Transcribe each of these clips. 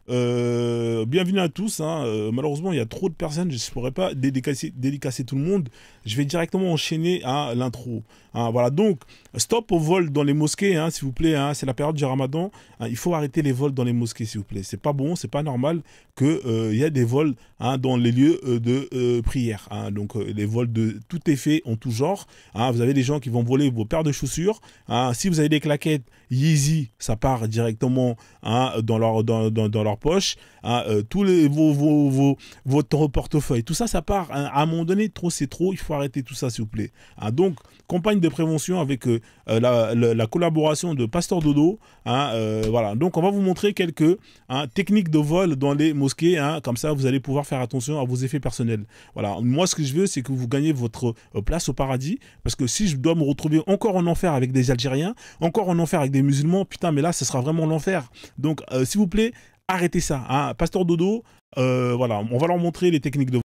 Bienvenue à tous. Malheureusement, il y a trop de personnes, je ne pourrais pas dédicacer tout le monde. Je vais directement enchaîner à l'intro. Voilà, donc, stop au vol dans les mosquées, s'il vous plaît. C'est la période du Ramadan. Il faut arrêter les vols dans les mosquées, s'il vous plaît. C'est pas bon, c'est pas normal qu'il y ait des vols dans les lieux de prière. Donc, les vols de tout effet en tout genre. Vous avez des gens qui vont voler vos paires de chaussures. Si vous avez des claquettes Yeezy, ça part directement dans leur poche. Tous votre portefeuille, tout ça, ça part. À un moment donné, trop c'est trop. Il faut arrêter tout ça, s'il vous plaît. Donc, campagne de prévention avec la collaboration de Pasteur Dodo. Voilà. Donc, on va vous montrer quelques techniques de vol dans les mosquées. Comme ça, vous allez pouvoir faire attention à vos effets personnels. Voilà. Moi, ce que je veux, c'est que vous gagnez votre place au paradis. Parce que si je dois me retrouver encore en enfer avec des Algériens, encore en enfer avec des musulmans, putain, mais là, ce sera vraiment l'enfer. Donc, s'il vous plaît, arrêtez ça. Pasteur Dodo, voilà, on va leur montrer les techniques de...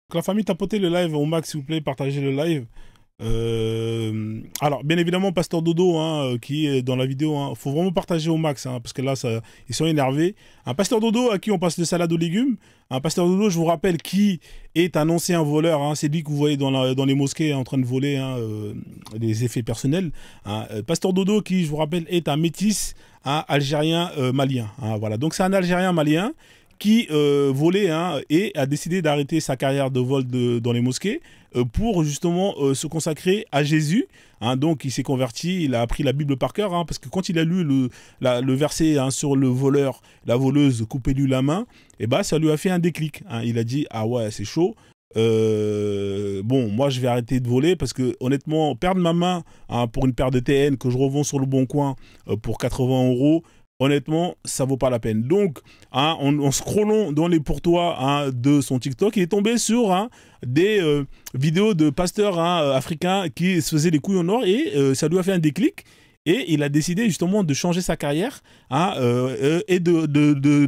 Donc, la famille, tapotez le live au max, s'il vous plaît, partagez le live. Alors, bien évidemment, Pasteur Dodo, qui est dans la vidéo, faut vraiment partager au max, parce que là, ils sont énervés. Un Pasteur Dodo à qui on passe de salade aux légumes. Un Pasteur Dodo, je vous rappelle, qui est un ancien voleur. C'est lui que vous voyez dans les mosquées en train de voler les effets personnels. Pasteur Dodo, qui, je vous rappelle, est un métis algérien malien. Voilà. Donc, c'est un Algérien malien qui volait et a décidé d'arrêter sa carrière de vol dans les mosquées pour justement se consacrer à Jésus. Donc il s'est converti, il a appris la Bible par cœur, parce que quand il a lu le verset sur le voleur, la voleuse, coupez-lui la main, et ça lui a fait un déclic. Il a dit, ah ouais, c'est chaud. Bon, moi je vais arrêter de voler parce que honnêtement, perdre ma main pour une paire de TN que je revends sur le bon coin pour 80 €, honnêtement, ça vaut pas la peine. Donc, en scrollant dans les pourtois de son TikTok, il est tombé sur des vidéos de pasteurs africains qui se faisaient les couilles en or et ça lui a fait un déclic. et il a décidé justement de changer sa carrière et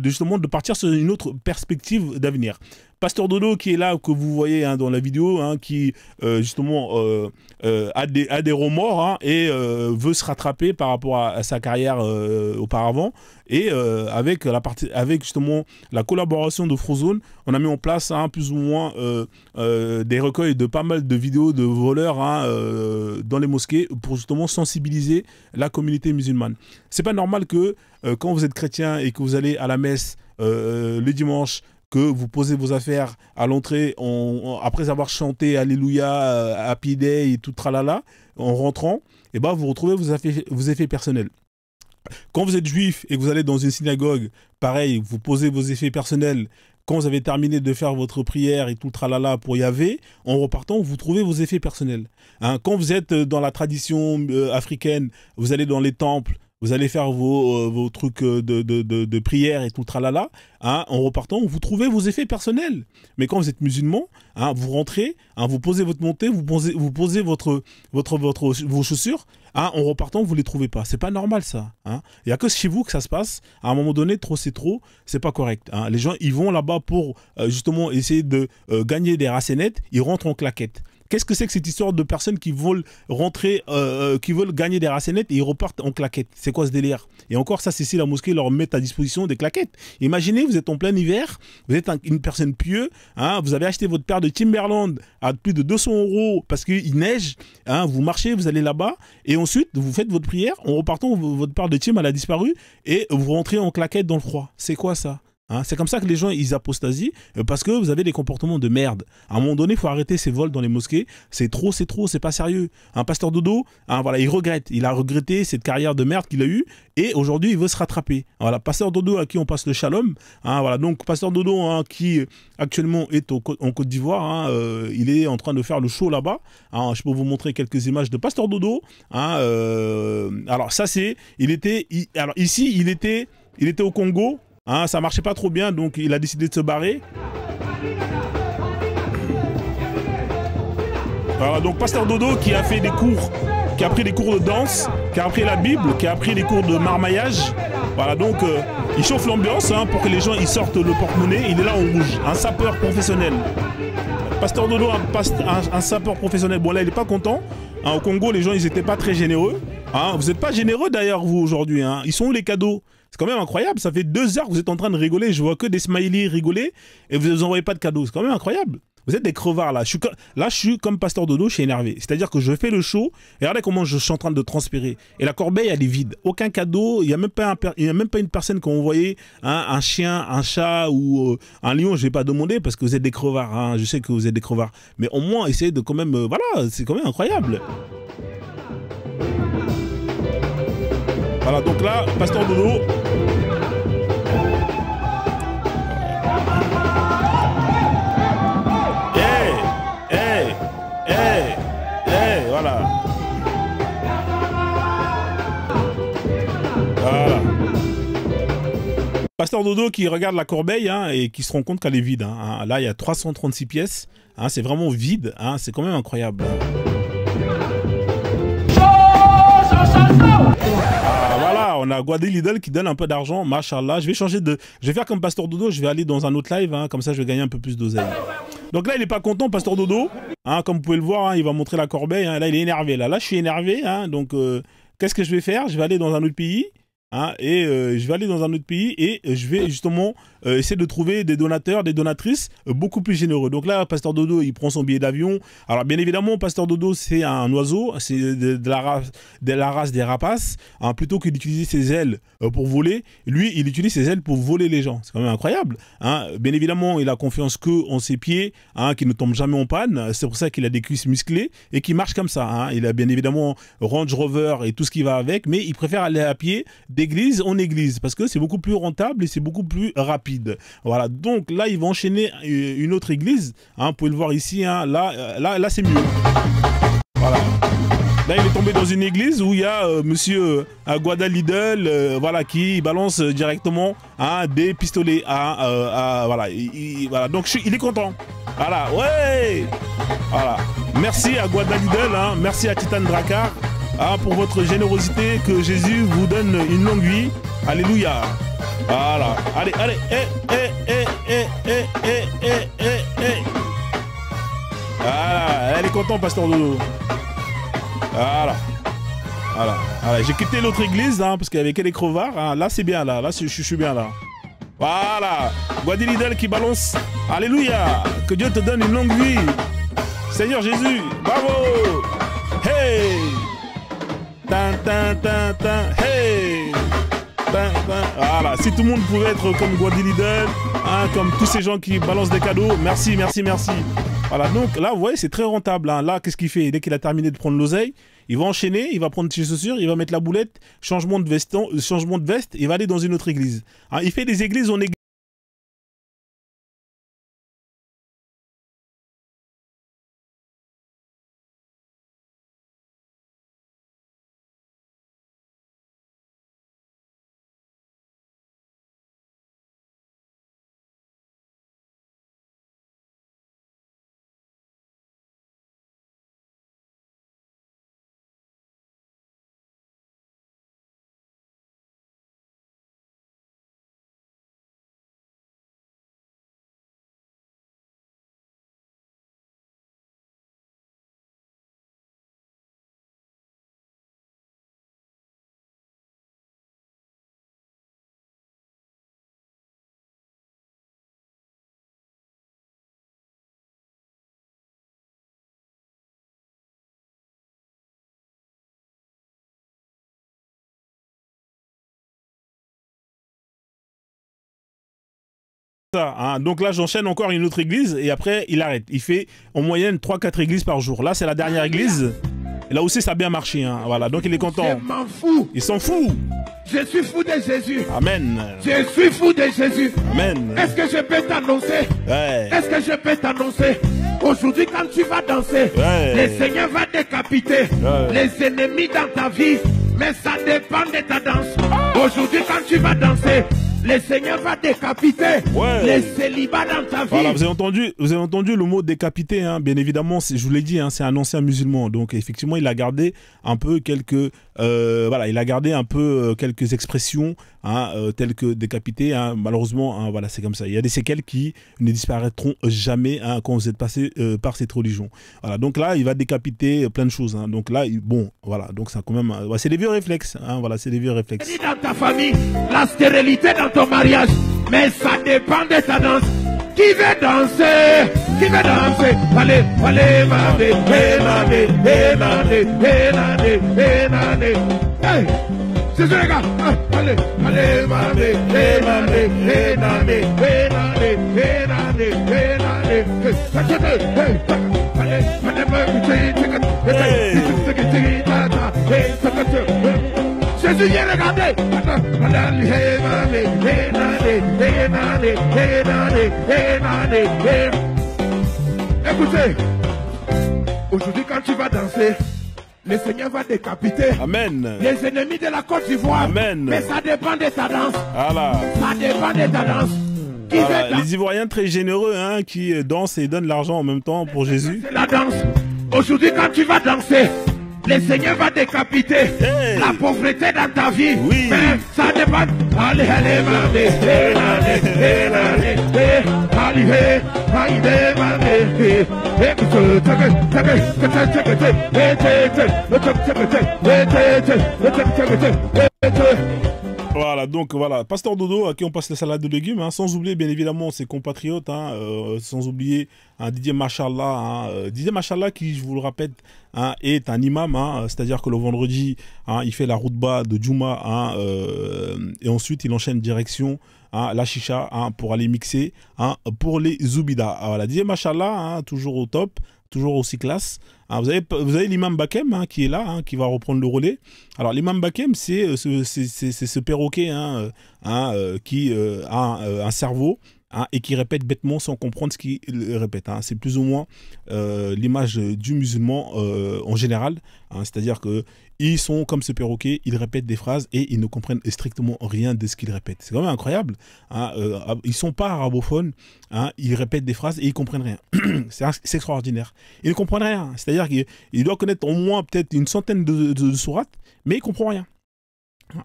justement de partir sur une autre perspective d'avenir. Pasteur Dodo qui est là, que vous voyez dans la vidéo, qui justement a des remords et veut se rattraper par rapport à sa carrière auparavant. Et avec justement la collaboration de Frozone, on a mis en place plus ou moins des recueils de pas mal de vidéos de voleurs dans les mosquées pour justement sensibiliser la communauté musulmane. C'est pas normal que quand vous êtes chrétien et que vous allez à la messe le dimanche, que vous posez vos affaires à l'entrée après avoir chanté Alléluia, Happy Day et tout tralala, en rentrant, et vous retrouvez vos effets personnels. Quand vous êtes juif et que vous allez dans une synagogue, pareil, vous posez vos effets personnels. Quand vous avez terminé de faire votre prière et tout tralala pour Yahvé, en repartant, vous trouvez vos effets personnels. Quand vous êtes dans la tradition africaine, vous allez dans les temples, vous allez faire vos trucs de prière et tout tralala, en repartant, vous trouvez vos effets personnels. Mais quand vous êtes musulman, vous rentrez, vous posez votre montée, vous posez vos chaussures, en repartant, vous les trouvez pas. C'est pas normal ça. Il y a que chez vous que ça se passe. À un moment donné, trop c'est trop, c'est pas correct. Les gens, ils vont là-bas pour justement essayer de gagner des racenettes, ils rentrent en claquette. Qu'est-ce que c'est que cette histoire de personnes qui veulent rentrer, qui veulent gagner des racenettes et ils repartent en claquettes? C'est quoi ce délire? Et encore ça, c'est si la mosquée leur met à disposition des claquettes. Imaginez, vous êtes en plein hiver, vous êtes une personne pieuse, vous avez acheté votre paire de Timberland à plus de 200 € parce qu'il neige, vous marchez, vous allez là-bas et ensuite vous faites votre prière, en repartant, votre paire de Tim elle a disparu et vous rentrez en claquettes dans le froid. C'est quoi ça? C'est comme ça que les gens ils apostasient parce que vous avez des comportements de merde. À un moment donné, il faut arrêter ces vols dans les mosquées. C'est trop, c'est pas sérieux. Un pasteur Dodo, voilà, il a regretté cette carrière de merde qu'il a eue et aujourd'hui il veut se rattraper. Voilà, pasteur Dodo à qui on passe le shalom. Voilà, donc pasteur Dodo qui actuellement est en Côte d'Ivoire, il est en train de faire le show là-bas. Je peux vous montrer quelques images de pasteur Dodo. Alors ça c'est, il était au Congo. Ça marchait pas trop bien, donc il a décidé de se barrer. Voilà, donc pasteur Dodo qui a fait des cours, qui a pris des cours de danse, qui a appris la Bible, qui a appris des cours de marmaillage. Voilà, donc il chauffe l'ambiance pour que les gens ils sortent le porte-monnaie. Il est là en rouge, un sapeur professionnel. Pasteur Dodo, un sapeur professionnel. Bon là, il n'est pas content. Au Congo, les gens ils n'étaient pas très généreux. Vous n'êtes pas généreux d'ailleurs vous aujourd'hui. Ils sont où les cadeaux? C'est quand même incroyable, ça fait 2 heures que vous êtes en train de rigoler, je vois que des smileys rigoler et vous ne envoyez pas de cadeaux, c'est quand même incroyable. Vous êtes des crevards là, je suis comme pasteur Dodo, je suis énervé. C'est-à-dire que je fais le show et regardez comment je suis en train de transpirer. Et la corbeille elle est vide, aucun cadeau, il n'y a même pas une personne qui a envoyé un chien, un chat ou un lion, je ne vais pas demander parce que vous êtes des crevards, je sais que vous êtes des crevards. Mais au moins essayez de quand même, voilà, c'est quand même incroyable. Voilà, donc là, pasteur Dodo. Voilà. Voilà. Pasteur Dodo qui regarde la corbeille et qui se rend compte qu'elle est vide. Là, il y a 336 pièces. C'est vraiment vide. C'est quand même incroyable. On a Guadé Lidl qui donne un peu d'argent, machallah. Je vais faire comme pasteur Dodo, je vais aller dans un autre live, comme ça je vais gagner un peu plus d'oseille. Donc là il est pas content, pasteur Dodo, comme vous pouvez le voir, il va montrer la corbeille, là il est énervé, là je suis énervé, donc qu'est-ce que je vais faire? Je vais aller dans un autre pays, je vais justement essayer de trouver des donateurs, des donatrices beaucoup plus généreux. Donc là, pasteur Dodo, il prend son billet d'avion. Alors bien évidemment, pasteur Dodo, c'est un oiseau, c'est de la race des rapaces. Plutôt que d'utiliser ses ailes pour voler, lui, il utilise ses ailes pour voler les gens. C'est quand même incroyable. Bien évidemment, il a confiance que en ses pieds, qui ne tombent jamais en panne. C'est pour ça qu'il a des cuisses musclées et qu'il marche comme ça. Il a bien évidemment Range Rover et tout ce qui va avec, mais il préfère aller à pied d'église en église parce que c'est beaucoup plus rentable et c'est beaucoup plus rapide. Voilà, donc là il va enchaîner une autre église, vous pouvez le voir ici, là c'est mieux. Voilà. Là il est tombé dans une église où il y a monsieur Guada Lidl, voilà, qui balance directement des pistolets. Voilà, voilà, donc il est content. Voilà, ouais. Voilà. Merci à Guada Lidl, merci à Titan Drakkar. pour votre générosité, que Jésus vous donne une longue vie. Alléluia. Voilà. Allez, allez. Voilà. Elle est contente, Pasteur Dodo. Voilà. Voilà. Voilà. J'ai quitté l'autre église, hein, parce qu'il y avait que des crevards. Hein. Là, c'est bien, là. Là, je suis bien, là. Voilà. Guadilidel qui balance. Alléluia. Que Dieu te donne une longue vie. Seigneur Jésus. Bravo. Hey. Tin, tin, tin, tin. Hey. Tin, tin. Voilà. Si tout le monde pouvait être comme Guadilidel, hein, comme tous ces gens qui balancent des cadeaux. Merci, merci, merci. Voilà. Donc là, vous voyez, c'est très rentable. Hein. Là, qu'est-ce qu'il fait? Dès qu'il a terminé de prendre l'oseille, il va enchaîner, il va prendre ses chaussures, il va mettre la boulette, changement de veste, il va aller dans une autre église. Hein, il fait des églises en église. Ça, hein. Donc là, j'enchaîne encore une autre église et après, il arrête. Il fait en moyenne 3-4 églises par jour. Là, c'est la dernière église. Et là aussi, ça a bien marché. Hein. Voilà, donc il est content. Je m'en fous. Il s'en fout. Je suis fou de Jésus. Amen. Je suis fou de Jésus. Amen. Est-ce que je peux t'annoncer? Ouais. Est-ce que je peux t'annoncer? Aujourd'hui, quand tu vas danser, ouais. le Seigneur va décapiter les ennemis dans ta vie. Mais ça dépend de ta danse. Aujourd'hui, quand tu vas danser, le Seigneur va décapiter les célibats dans ta vie. Voilà, vous avez entendu le mot décapité, hein, bien évidemment, je vous l'ai dit, hein, c'est un ancien musulman. Donc effectivement, il a gardé un peu quelques quelques expressions, hein, telles que décapité. Hein, malheureusement, hein, voilà, c'est comme ça. Il y a des séquelles qui ne disparaîtront jamais, hein, quand vous êtes passé par cette religion. Voilà, donc là, il va décapiter plein de choses. Hein, donc là, bon, voilà, donc ça quand même, c'est des vieux réflexes. Hein, voilà, c'est des vieux réflexes. Dans ta famille, la stérilité dans ton mariage, mais ça dépend de ta danse. Qui veut danser? Qui veut danser? Allez, allez, allez, allez, allez, allez, allez, hey, c'est ça les gars. Allez, allez, allez, allez, allez, Jésus vient regarder. Écoutez, aujourd'hui quand tu vas danser, le Seigneur va décapiter les ennemis de la Côte d'Ivoire. Amen. Mais ça dépend de ta danse. Voilà. Ça dépend de ta danse. Voilà. Les Ivoiriens très généreux, hein, qui dansent et donnent l'argent en même temps pour Jésus. C'est la danse. Aujourd'hui quand tu vas danser, le Seigneur va décapiter la pauvreté dans ta vie. Oui. Mais ça dépend. Allez, allez, Voilà, donc voilà, Pasteur Dodo, à qui on passe la salade de légumes, hein, sans oublier bien évidemment ses compatriotes, hein, sans oublier Didier Machallah, hein, Didier Machallah qui, je vous le répète, hein, est un imam, hein, c'est-à-dire que le vendredi, hein, il fait la routba de Djouma, hein, et ensuite il enchaîne direction, hein, la chicha, hein, pour aller mixer, hein, pour les Zoubida. Voilà, Didier Machallah, hein, toujours au top, toujours aussi classe. Hein, vous avez l'imam Bakem, hein, qui est là, hein, qui va reprendre le relais. Alors l'imam Bakem, c'est ce perroquet, hein, qui a un cerveau, hein, et qui répètent bêtement sans comprendre ce qu'ils répètent. Hein. C'est plus ou moins l'image du musulman en général. Hein. C'est-à-dire que ils sont comme ce perroquet, ils répètent des phrases et ils ne comprennent strictement rien de ce qu'ils répètent. C'est quand même incroyable. Hein. Ils sont pas arabophones, hein. Ils répètent des phrases et ils comprennent rien. C'est extraordinaire. Ils ne comprennent rien. C'est-à-dire qu'il doit connaître au moins peut-être une centaine de sourates, mais il comprend rien.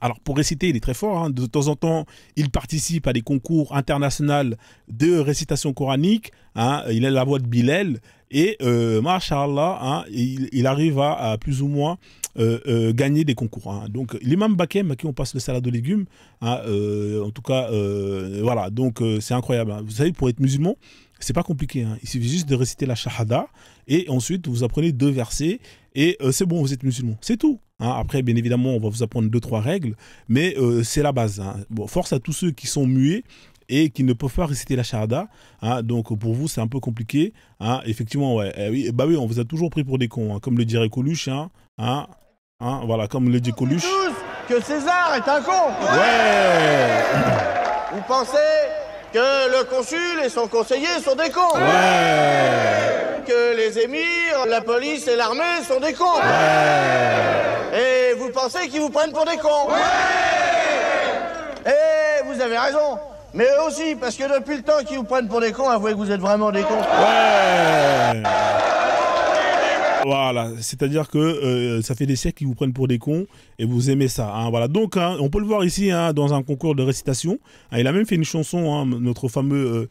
Alors pour réciter, il est très fort. Hein. De temps en temps, il participe à des concours internationaux de récitation coranique. Hein. Il a la voix de Bilal et machallah, hein, il arrive à plus ou moins gagner des concours. Hein. Donc l'imam Bakem, à qui on passe le salade de légumes, hein, en tout cas, voilà. Donc c'est incroyable. Hein. Vous savez, pour être musulman, c'est pas compliqué. Hein. Il suffit juste de réciter la shahada et ensuite vous apprenez 2 versets et c'est bon, vous êtes musulman. C'est tout. Hein. Après, bien évidemment, on va vous apprendre 2-3 règles, mais c'est la base. Hein. Bon, force à tous ceux qui sont muets et qui ne peuvent pas réciter la shahada. Hein. Donc pour vous, c'est un peu compliqué. Hein. Effectivement, ouais. Oui, bah oui, on vous a toujours pris pour des cons, hein, comme le dirait Coluche. Hein. Hein. Hein. Voilà, comme le dit Coluche. Tous que César est un con. Ouais. Vous pensez que le consul et son conseiller sont des cons. Ouais. Que les émirs, la police et l'armée sont des cons. Ouais. Et vous pensez qu'ils vous prennent pour des cons. Et vous avez raison. Mais eux aussi, parce que depuis le temps qu'ils vous prennent pour des cons, avouez que vous êtes vraiment des cons. Ouais. Voilà, c'est-à-dire que ça fait des siècles qu'ils vous prennent pour des cons et vous aimez ça. Hein, voilà, donc hein, on peut le voir ici hein, dans un concours de récitation. Hein, il a même fait une chanson, hein, notre fameux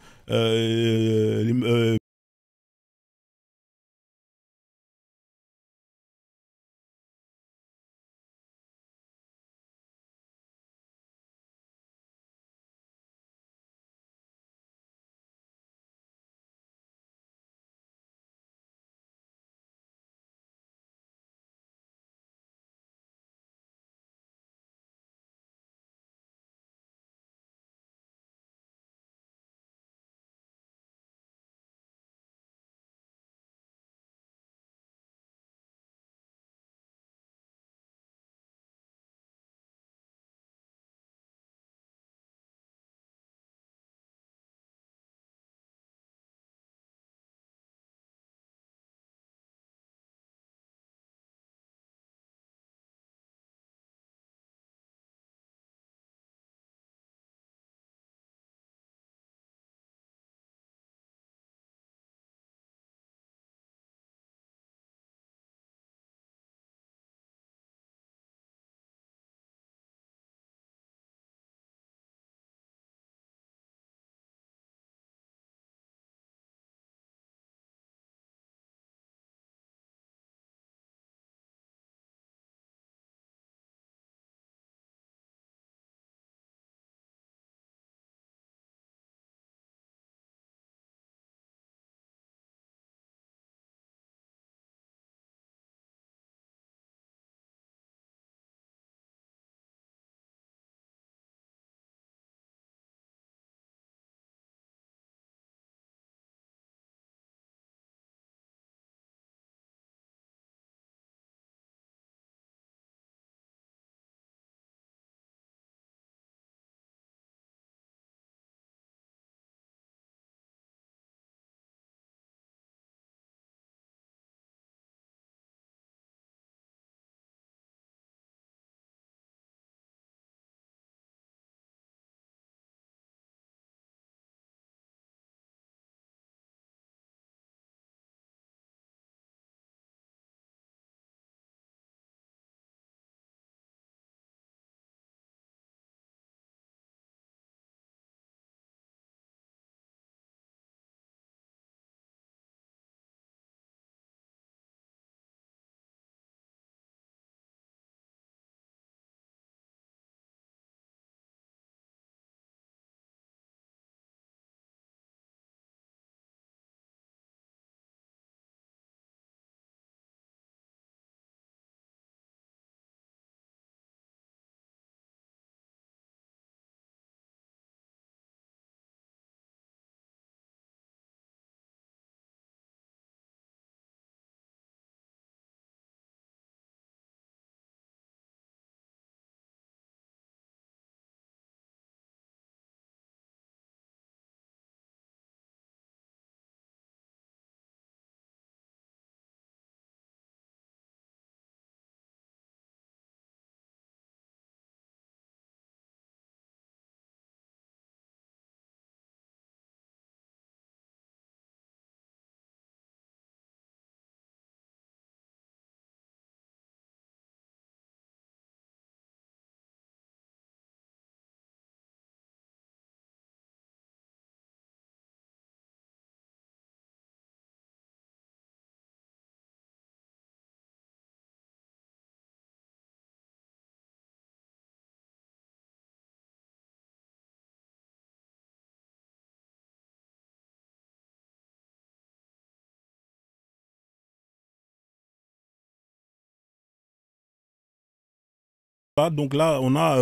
Donc là, on a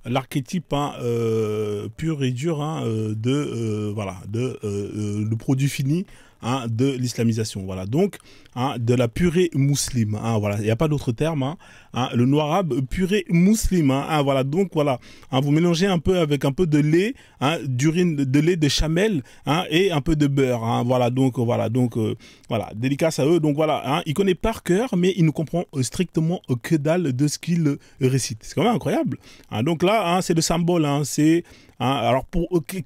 l'archétype hein, pur et dur hein, le produit fini hein, de l'islamisation. Voilà, donc hein, de la purée musulmane. Hein, voilà, il n'y a pas d'autre terme. Hein, hein, le noir arabe purée musulmane. Hein, voilà, donc voilà, hein, vous mélangez un peu avec un peu de lait, hein, d'urine, de lait de chamel hein, et un peu de beurre. Hein, voilà, donc voilà, dédicace à eux. Donc voilà, hein, il connaît par cœur, mais il ne comprend strictement que dalle de ce qu'il récite. C'est quand même incroyable. Hein, donc là, hein, c'est le symbole. Hein, c'est alors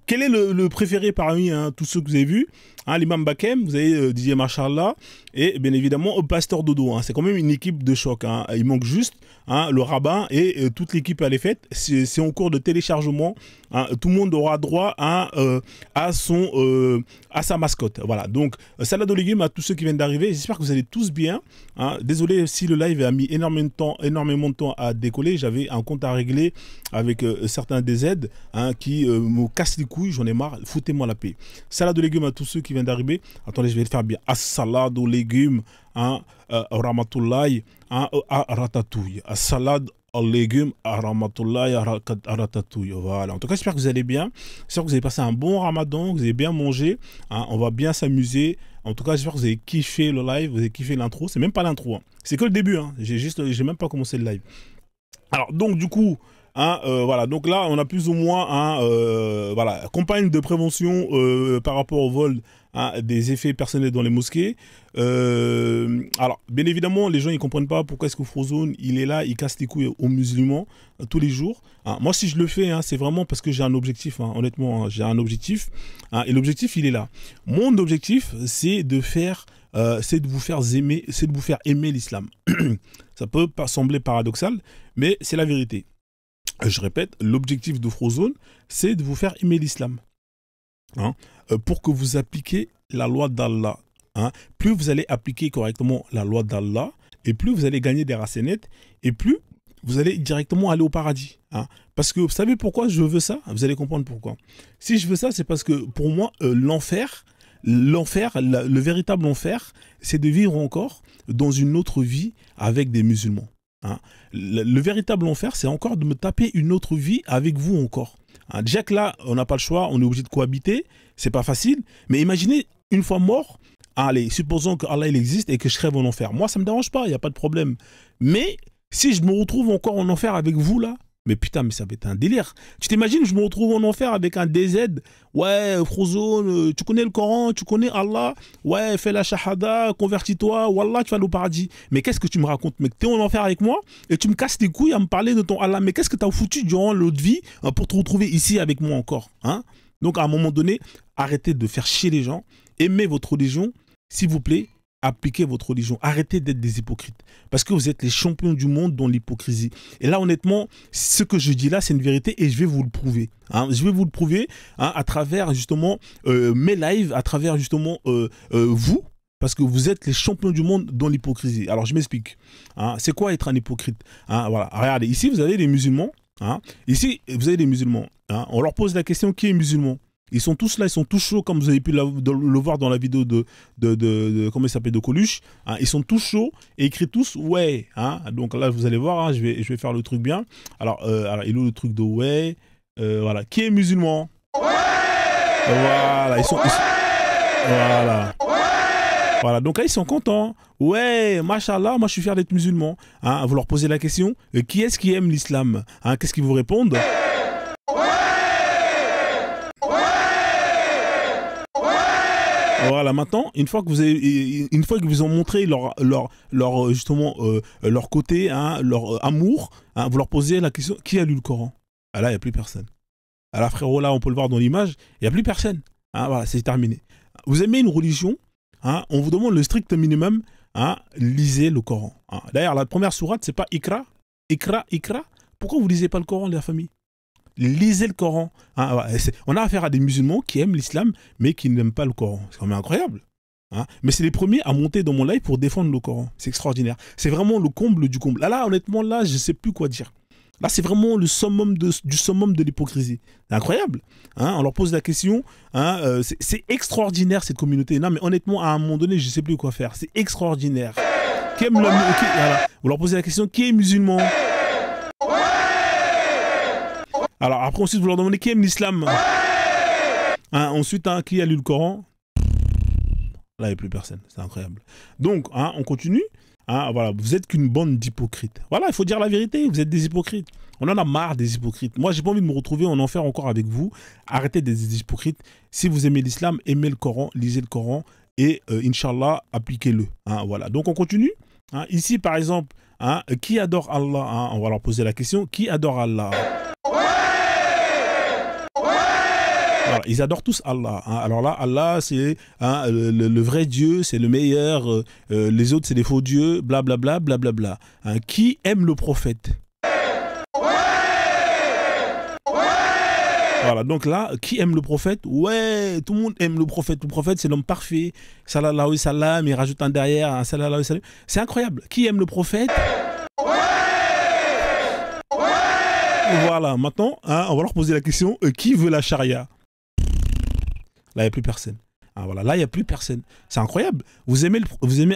quel est le préféré parmi hein, tous ceux que vous avez vus? Hein, l'imam Bakem, vous avez Didier Machallah et bien évidemment Pasteur Dodo. Hein, c'est quand même une équipe de choc. Hein. Il manque juste hein, le rabbin et toute l'équipe elle est faite. C'est en cours de téléchargement. Hein, tout le monde aura droit à sa mascotte. Voilà. Donc salade aux légumes à tous ceux qui viennent d'arriver. J'espère que vous allez tous bien. Hein. Désolé si le live a mis énormément de temps à décoller. J'avais un compte à régler avec certains DZ hein, qui me cassent les couilles. J'en ai marre. Foutez-moi la paix. Salade aux légumes à tous ceux qui viennent d'arriver. Attendez, je vais le faire bien. Salade aux légumes, hein, Ramatoulaye, hein, ratatouille. Salade aux légumes, Ramatoulaye, ratatouille. Voilà. En tout cas, j'espère que vous allez bien. J'espère que vous avez passé un bon ramadan, que vous avez bien mangé. Hein, on va bien s'amuser. En tout cas, j'espère que vous avez kiffé le live, vous avez kiffé l'intro. C'est même pas l'intro. Hein. C'est que le début. Hein. J'ai même pas commencé le live. Alors, donc, du coup, hein, voilà, donc là on a plus ou moins voilà, campagne de prévention par rapport au vol hein, des effets personnels dans les mosquées. Alors bien évidemment les gens ils comprennent pas pourquoi est-ce que Frozone il est là, il casse les couilles aux musulmans tous les jours. Hein, moi si je le fais hein, c'est vraiment parce que j'ai un objectif, hein, honnêtement hein, j'ai un objectif hein, et l'objectif il est là. Mon objectif c'est de faire c'est de vous faire aimer l'islam. Ça peut pas sembler paradoxal mais c'est la vérité. Je répète, l'objectif de Frozone, c'est de vous faire aimer l'islam. Hein, pour que vous appliquiez la loi d'Allah. Hein. Plus vous allez appliquer correctement la loi d'Allah, et plus vous allez gagner des racénettes, et plus vous allez directement aller au paradis. Hein. Parce que vous savez pourquoi je veux ça? Vous allez comprendre pourquoi. Si je veux ça, c'est parce que pour moi, l'enfer, le véritable enfer, c'est de vivre encore dans une autre vie avec des musulmans. Hein. Le véritable enfer, c'est encore de me taper une autre vie avec vous encore. Hein. Déjà que là, on n'a pas le choix, on est obligé de cohabiter, c'est pas facile. Mais imaginez, une fois mort, allez, supposons que Allah il existe et que je crève en enfer. Moi, ça me dérange pas, il n'y a pas de problème. Mais si je me retrouve encore en enfer avec vous là, mais putain, mais ça va être un délire. Tu t'imagines, je me retrouve en enfer avec un DZ. Ouais, Frozone, tu connais le Coran, tu connais Allah. Ouais, fais la shahada, convertis-toi. Wallah, tu vas aller au paradis. Mais qu'est-ce que tu me racontes, mec? T'es en enfer avec moi et tu me casses les couilles à me parler de ton Allah. Mais qu'est-ce que t'as foutu durant l'autre vie pour te retrouver ici avec moi encore hein? Donc, à un moment donné, arrêtez de faire chier les gens. Aimez votre religion, s'il vous plaît. Appliquez votre religion. Arrêtez d'être des hypocrites. Parce que vous êtes les champions du monde dans l'hypocrisie. Et là, honnêtement, ce que je dis là, c'est une vérité et je vais vous le prouver. Hein. Je vais vous le prouver hein, à travers justement mes lives, à travers justement vous. Parce que vous êtes les champions du monde dans l'hypocrisie. Alors, je m'explique. Hein. C'est quoi être un hypocrite hein, voilà. Regardez, ici, vous avez les musulmans. Hein. Ici, vous avez les musulmans. Hein. On leur pose la question, qui est musulman? Ils sont tous là, ils sont tous chauds, comme vous avez pu le voir dans la vidéo de comment il s'appelle, de Coluche. Hein, ils sont tous chauds et écrits tous ouais. Hein, donc là, vous allez voir, hein, je vais faire le truc bien. Alors il est où le truc de ouais voilà. Qui est musulman? Ouais. Voilà, voilà. Voilà, donc là, ils sont contents. Ouais, machallah, moi, je suis fier d'être musulman. Hein, vous leur posez la question, qui est-ce qui aime l'islam? Hein, qu'est-ce qu'ils vous répondent? Voilà, maintenant, une fois que vous ont montré justement leur côté, hein, leur amour, hein, vous leur posez la question, qui a lu le Coran? Ah là, il n'y a plus personne. Ah là, frérot, là, on peut le voir dans l'image, il n'y a plus personne. Hein, voilà, c'est terminé. Vous aimez une religion, hein, on vous demande le strict minimum, hein, lisez le Coran. Hein. D'ailleurs, la première sourate, c'est pas Ikra. Pourquoi vous lisez pas le Coran, la famille? Lisez le Coran. Hein, on a affaire à des musulmans qui aiment l'islam, mais qui n'aiment pas le Coran. C'est quand même incroyable. Hein, mais c'est les premiers à monter dans mon live pour défendre le Coran. C'est extraordinaire. C'est vraiment le comble du comble. Là, honnêtement, là, je ne sais plus quoi dire. Là, c'est vraiment le summum du summum de l'hypocrisie. C'est incroyable. Hein, on leur pose la question. Hein, c'est extraordinaire, cette communauté. Non, mais honnêtement, à un moment donné, je ne sais plus quoi faire. C'est extraordinaire. Voilà. Vous leur posez la question, qui est musulman? Alors après, ensuite, vous leur demandez qui aime l'islam. Hein, ensuite, hein, qui a lu le Coran? Là, il n'y a plus personne. C'est incroyable. Donc, hein, on continue. Hein, voilà, vous êtes qu'une bande d'hypocrites. Voilà, il faut dire la vérité. Vous êtes des hypocrites. On en a marre des hypocrites. Moi, j'ai pas envie de me retrouver en enfer encore avec vous. Arrêtez d'être des hypocrites. Si vous aimez l'islam, aimez le Coran, lisez le Coran et Inch'Allah, appliquez-le. Hein, voilà. Donc, on continue. Hein, ici, par exemple, hein, qui adore Allah, hein, on va leur poser la question. Qui adore Allah? Voilà, ils adorent tous Allah. Hein. Alors là, Allah, c'est hein, le vrai Dieu, c'est le meilleur. Les autres, c'est des faux dieux, blablabla, blablabla. Hein. Qui aime le prophète? Voilà, donc là, qui aime le prophète? Ouais, tout le monde aime le prophète. Le prophète, c'est l'homme parfait. Sallallahu alayhi wa sallam, il rajoute un derrière, un sallallahu alayhi wa sallam. C'est incroyable. Qui aime le prophète? Voilà, maintenant, hein, on va leur poser la question, qui veut la charia? Là, il n'y a plus personne. Ah, voilà, là, il n'y a plus personne. C'est incroyable. Vous aimez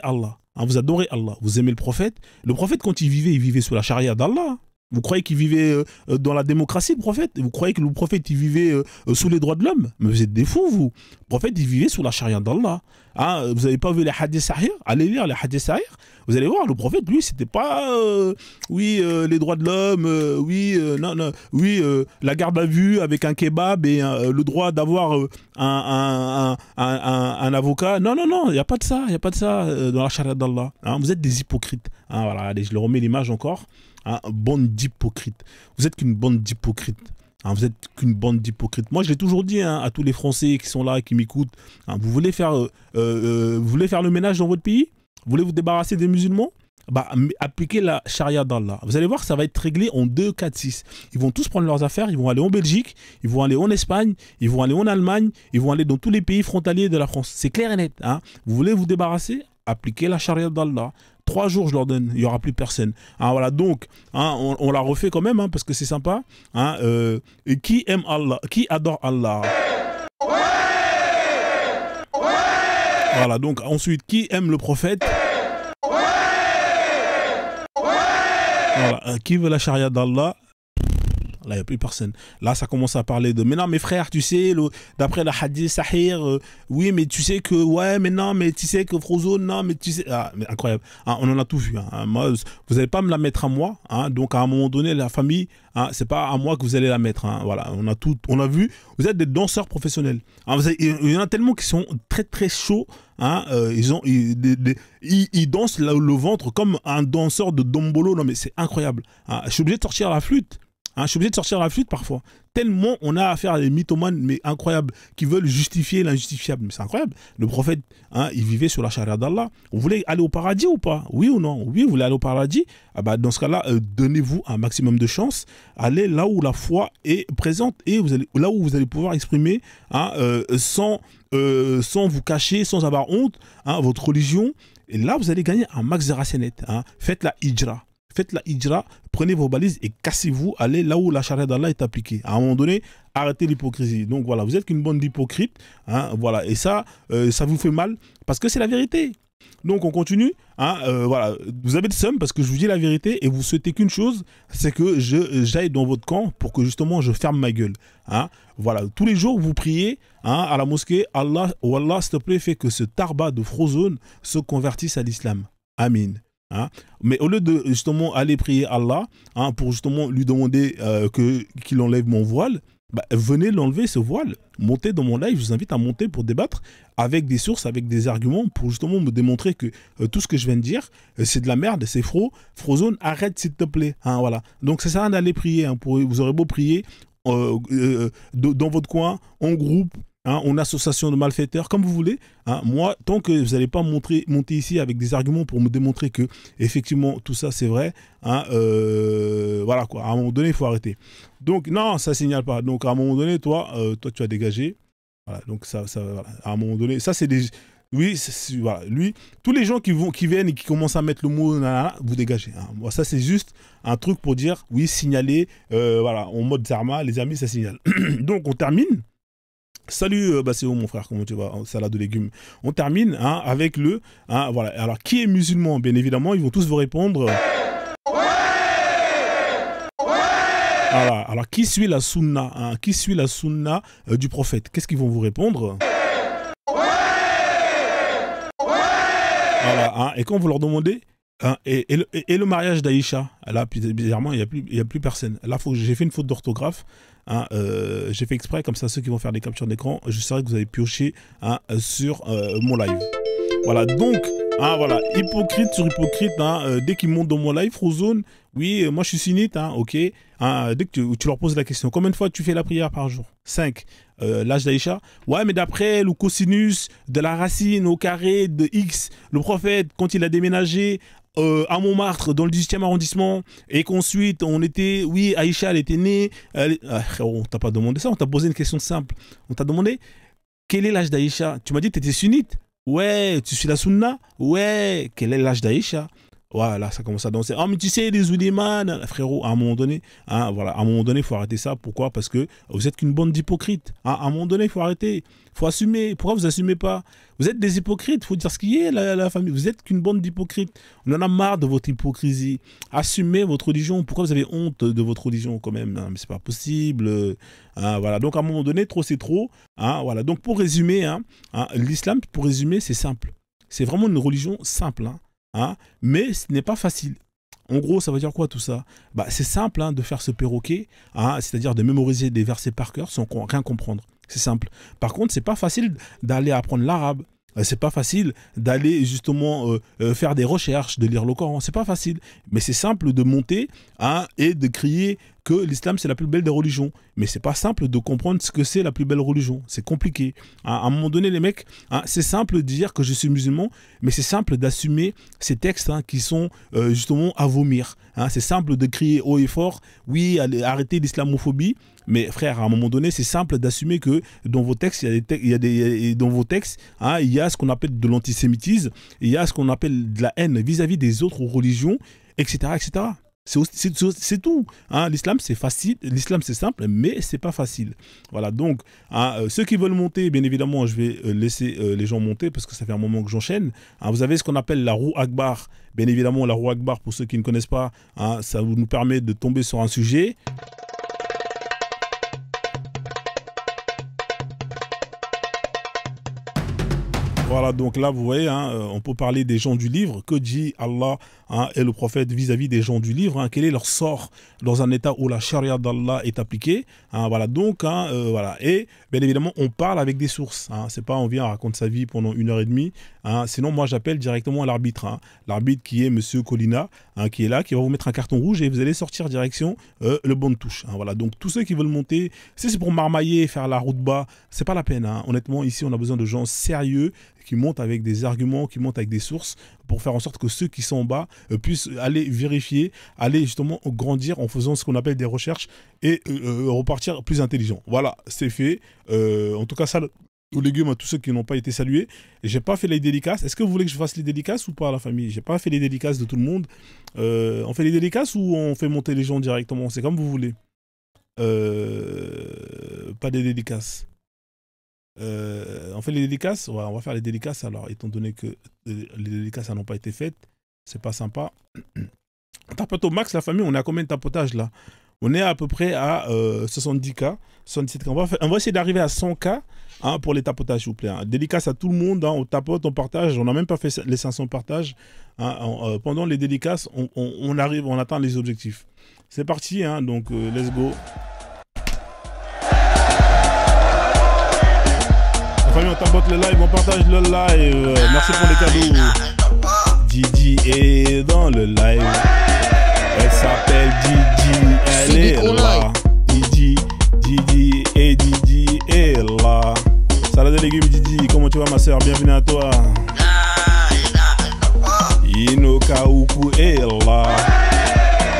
Allah. Hein, vous adorez Allah. Vous aimez le prophète. Le prophète, quand il vivait sous la charia d'Allah. Vous croyez qu'il vivait dans la démocratie, le prophète? Vous croyez que le prophète, il vivait sous les droits de l'homme? Mais vous êtes des fous, vous. Le prophète, il vivait sous la charia d'Allah. Hein, vous n'avez pas vu les hadiths sahih? Allez lire les hadiths sahih. Vous allez voir, le prophète, lui, c'était pas, les droits de l'homme, la garde à vue avec un kebab et le droit d'avoir un avocat. Non, il n'y a pas de ça, dans la charia d'Allah. Hein, vous êtes des hypocrites. Hein, voilà, allez, je leur remets l'image encore. Hein, bande d'hypocrites. Vous êtes qu'une bande d'hypocrites. Hein, vous êtes qu'une bande d'hypocrites. Moi, je l'ai toujours dit hein, à tous les Français qui sont là, qui m'écoutent. Hein, vous voulez faire le ménage dans votre pays? Vous voulez vous débarrasser des musulmans? Bah, appliquez la charia d'Allah. Vous allez voir, ça va être réglé en 2, 4, 6. Ils vont tous prendre leurs affaires, ils vont aller en Belgique, ils vont aller en Espagne, ils vont aller en Allemagne, ils vont aller dans tous les pays frontaliers de la France. C'est clair et net. Hein. Vous voulez vous débarrasser? Appliquez la charia d'Allah. 3 jours, je leur donne, il n'y aura plus personne. Hein, voilà, donc, hein, on la refait quand même, hein, parce que c'est sympa. Hein, et qui aime Allah? Qui adore Allah? Voilà, donc ensuite, qui aime le prophète? Voilà, qui veut la charia d'Allah? Là, il n'y a plus personne. Là, ça commence à parler de... Mais non, mes frères, tu sais, d'après le hadith sahih, oui, mais tu sais que... Ouais, mais non, mais tu sais que Frozone, non, mais tu sais... Ah, mais incroyable. Hein, on en a tout vu. Hein. Moi, vous n'allez pas me la mettre à moi. Hein, donc, à un moment donné, la famille, hein, c'est pas à moi que vous allez la mettre. Hein. Voilà, on a vu. Vous êtes des danseurs professionnels. Hein, il y en a tellement qui sont très, très chauds. Hein, ils dansent le ventre comme un danseur de dombolo. Non, mais c'est incroyable. Hein, je suis obligé de sortir la flûte. Hein, je suis obligé de sortir la flûte parfois. Tellement on a affaire à des mythomanes, mais incroyables, qui veulent justifier l'injustifiable. Mais c'est incroyable. Le prophète, hein, il vivait sur la charia d'Allah. Vous voulez aller au paradis ou pas? Oui ou non? Oui, vous voulez aller au paradis? Ah bah, dans ce cas-là, donnez-vous un maximum de chance. Allez là où la foi est présente et là où vous allez pouvoir exprimer hein, sans vous cacher, sans avoir honte, hein, votre religion. Et là, vous allez gagner un max de racenettes. Hein. Faites la hijra. Faites la hijra, prenez vos balises et cassez-vous, allez là où la charia d'Allah est appliquée. À un moment donné, arrêtez l'hypocrisie. Donc voilà, vous êtes qu'une bande d'hypocrites. Hein, voilà, et ça vous fait mal parce que c'est la vérité. Donc on continue. Hein, voilà, vous avez de somme parce que je vous dis la vérité et vous souhaitez qu'une chose, c'est que j'aille dans votre camp pour que justement je ferme ma gueule. Hein, voilà, tous les jours vous priez hein, à la mosquée, Allah, oh Allah, s'il te plaît, fait que ce tarba de Frozone se convertisse à l'islam. Amin. Hein? Mais au lieu de justement aller prier Allah hein, pour justement lui demander qu'il enlève mon voile, bah, venez l'enlever ce voile, montez dans mon live, je vous invite à monter pour débattre avec des sources, avec des arguments pour justement me démontrer que tout ce que je viens de dire c'est de la merde, c'est faux. Frozone, arrête s'il te plaît. Hein, voilà. Donc ça sert à rien d'aller prier, hein, vous aurez beau prier dans votre coin, en groupe. Hein, en association de malfaiteurs, comme vous voulez. Hein, moi, tant que vous n'allez pas monter ici avec des arguments pour me démontrer que effectivement tout ça c'est vrai, hein, voilà quoi. À un moment donné, il faut arrêter. Donc non, ça signale pas. Donc à un moment donné, toi tu as dégagé. Voilà. Donc ça voilà. À un moment donné, ça c'est des. Oui, voilà. Lui, tous les gens qui viennent et qui commencent à mettre le mot nanana, vous dégagez. Hein. Moi, ça c'est juste un truc pour dire oui, signaler. Voilà, en mode Zarma, les amis, ça signale. Donc on termine. Salut Basséo mon frère, comment tu vas? Salade de légumes. On termine hein, avec le... Hein, voilà. Alors qui est musulman? Bien évidemment, ils vont tous vous répondre... Voilà. Alors, qui suit la sunna, hein? Qui suit la sunna du prophète? Qu'est-ce qu'ils vont vous répondre? Voilà. Hein? Et quand vous leur demandez, hein, et le mariage d'Aïcha, là, bizarrement, il n'y a plus personne. Là, j'ai fait une faute d'orthographe. Hein, j'ai fait exprès, comme ça, ceux qui vont faire des captures d'écran, je saurais que vous avez pioché, hein, sur mon live. Voilà, donc, hein, voilà, hypocrite sur hypocrite, hein, dès qu'ils montent dans mon live, Frozone, oui, moi je suis sunnite, hein, ok, hein, dès que tu leur poses la question, combien de fois tu fais la prière par jour? 5. L'âge d'Aïcha, ouais, mais d'après le cosinus de la racine au carré de X, le prophète, quand il a déménagé à Montmartre, dans le 18e arrondissement, et qu'ensuite on était, oui, Aïcha, elle était née, on t'a pas demandé ça, on t'a posé une question simple, on t'a demandé, quel est l'âge d'Aïcha? Tu m'as dit que tu étais sunnite. Ouais, tu suis la sunna? Ouais, quel est l'âge d'Aïcha? Voilà, ça commence à danser. Ah, mais tu sais, les oulémas, frérot, à un moment donné, hein, voilà, à un moment donné, il faut arrêter ça. Pourquoi? Parce que vous êtes qu'une bande d'hypocrites. Hein, à un moment donné, il faut arrêter. Il faut assumer. Pourquoi vous assumez pas? Vous êtes des hypocrites. Il faut dire ce qui est, la famille. Vous êtes qu'une bande d'hypocrites. On en a marre de votre hypocrisie. Assumez votre religion. Pourquoi vous avez honte de votre religion quand même? Mais c'est pas possible. Hein, voilà. Donc, à un moment donné, trop, c'est trop. Hein, voilà. Donc, pour résumer, hein, l'islam, pour résumer, c'est simple. C'est vraiment une religion simple. Hein. Hein, mais ce n'est pas facile. En gros, ça veut dire quoi tout ça? Bah, c'est simple, hein, de faire ce perroquet, hein, c'est-à-dire de mémoriser des versets par cœur sans rien comprendre. C'est simple. Par contre, c'est pas facile d'aller apprendre l'arabe. C'est pas facile d'aller justement faire des recherches, de lire le Coran. C'est pas facile. Mais c'est simple de monter, hein, et de crier que l'islam c'est la plus belle des religions. Mais c'est pas simple de comprendre ce que c'est la plus belle religion. C'est compliqué. Hein, à un moment donné, les mecs, hein, c'est simple de dire que je suis musulman, mais c'est simple d'assumer ces textes, hein, qui sont justement à vomir. Hein, c'est simple de crier haut et fort, oui, arrêtez l'islamophobie. Mais frère, à un moment donné, c'est simple d'assumer que dans vos textes, dans vos textes, hein, il y a ce qu'on appelle de l'antisémitisme, il y a ce qu'on appelle de la haine vis-à-vis des autres religions, etc., etc. C'est tout. Hein. L'islam, c'est facile. L'islam, c'est simple, mais c'est pas facile. Voilà. Donc, hein, ceux qui veulent monter, bien évidemment, je vais laisser les gens monter parce que ça fait un moment que j'enchaîne. Hein, vous avez ce qu'on appelle la roue Akbar. Bien évidemment, la roue Akbar, pour ceux qui ne connaissent pas, hein, ça nous permet de tomber sur un sujet. Voilà, donc là, vous voyez, hein, on peut parler des gens du livre. Que dit Allah, hein, et le prophète vis-à-vis des gens du livre, hein, quel est leur sort dans un état où la charia d'Allah est appliquée, hein, voilà, donc, hein, voilà. Et bien évidemment, on parle avec des sources. Hein, c'est pas on vient raconter sa vie pendant 1h30. Hein, sinon, moi, j'appelle directement l'arbitre. Hein, l'arbitre qui est Monsieur Colina, hein, qui est là, qui va vous mettre un carton rouge et vous allez sortir direction le bon de touche. Hein, voilà, donc tous ceux qui veulent monter, si c'est pour marmailler, faire la route bas, c'est pas la peine. Hein. Honnêtement, ici, on a besoin de gens sérieux qui montent avec des arguments, qui montent avec des sources pour faire en sorte que ceux qui sont en bas puissent aller vérifier, aller justement grandir en faisant ce qu'on appelle des recherches et repartir plus intelligent. Voilà, c'est fait. En tout cas, ça, aux légumes à tous ceux qui n'ont pas été salués. J'ai pas fait les dédicaces. Est-ce que vous voulez que je fasse les dédicaces ou pas, la famille? J'ai pas fait les dédicaces de tout le monde. On fait les dédicaces ou on fait monter les gens directement? C'est comme vous voulez. Pas des dédicaces. On fait les dédicaces, ouais, on va faire les dédicaces alors, étant donné que les dédicaces n'ont pas été faites, c'est pas sympa. On tapote au max, la famille, on est à combien de tapotages là? On est à peu près à 70K, 77K. On va essayer d'arriver à 100K, hein, pour les tapotages, s'il vous plaît. Hein. Dédicace à tout le monde, hein, on tapote, on partage, on n'a même pas fait les 500 partages. Hein, pendant les dédicaces, on arrive, on atteint les objectifs. C'est parti, hein, donc let's go. On tapote le live, on partage le live. Merci pour les cadeaux. Didi est dans le live. Elle s'appelle Didi, elle est là. Didi est là. Salade de légumes Didi, comment tu vas ma soeur? Bienvenue à toi. Inoka Uku est là.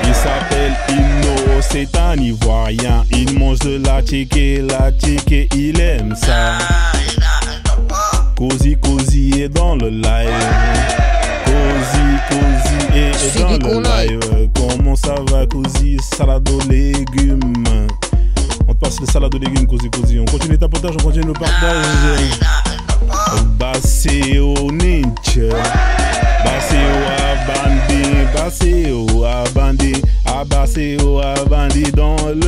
Il s'appelle Ino, c'est un Ivoirien. Il mange de la tchéké, il aime ça. Cozy est dans le live. Cozy est dans le live. Comment ça va, Cozy? Salade aux légumes. On te passe le salade aux légumes, Cozy. On continue le tapotage, on continue le partage. Baseo Ninch. Baseo Abandi dans le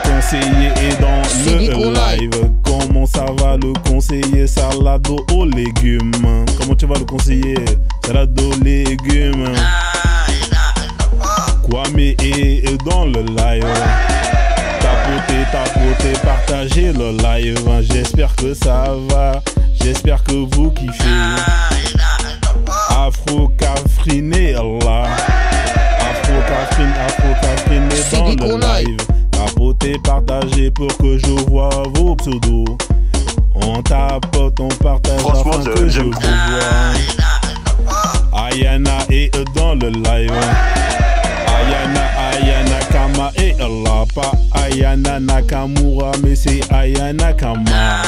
conseiller est dans le live. Comment ça va le conseiller? Salade aux légumes. Comment tu vas le conseiller? Salade aux légumes. Kwame est dans le live. Tapotez, partagez le live. J'espère que ça va. J'espère que vous kiffez. Afro-Cafrine est là. Afro-Cafrine est dans le live. Tapotez, partagez pour que je vois vos pseudos. On tapote, on partage afin que je vous vois. Ayana est dans le live. Ayana Kama est là. Pas Ayana Nakamura, mais c'est Ayana Kama.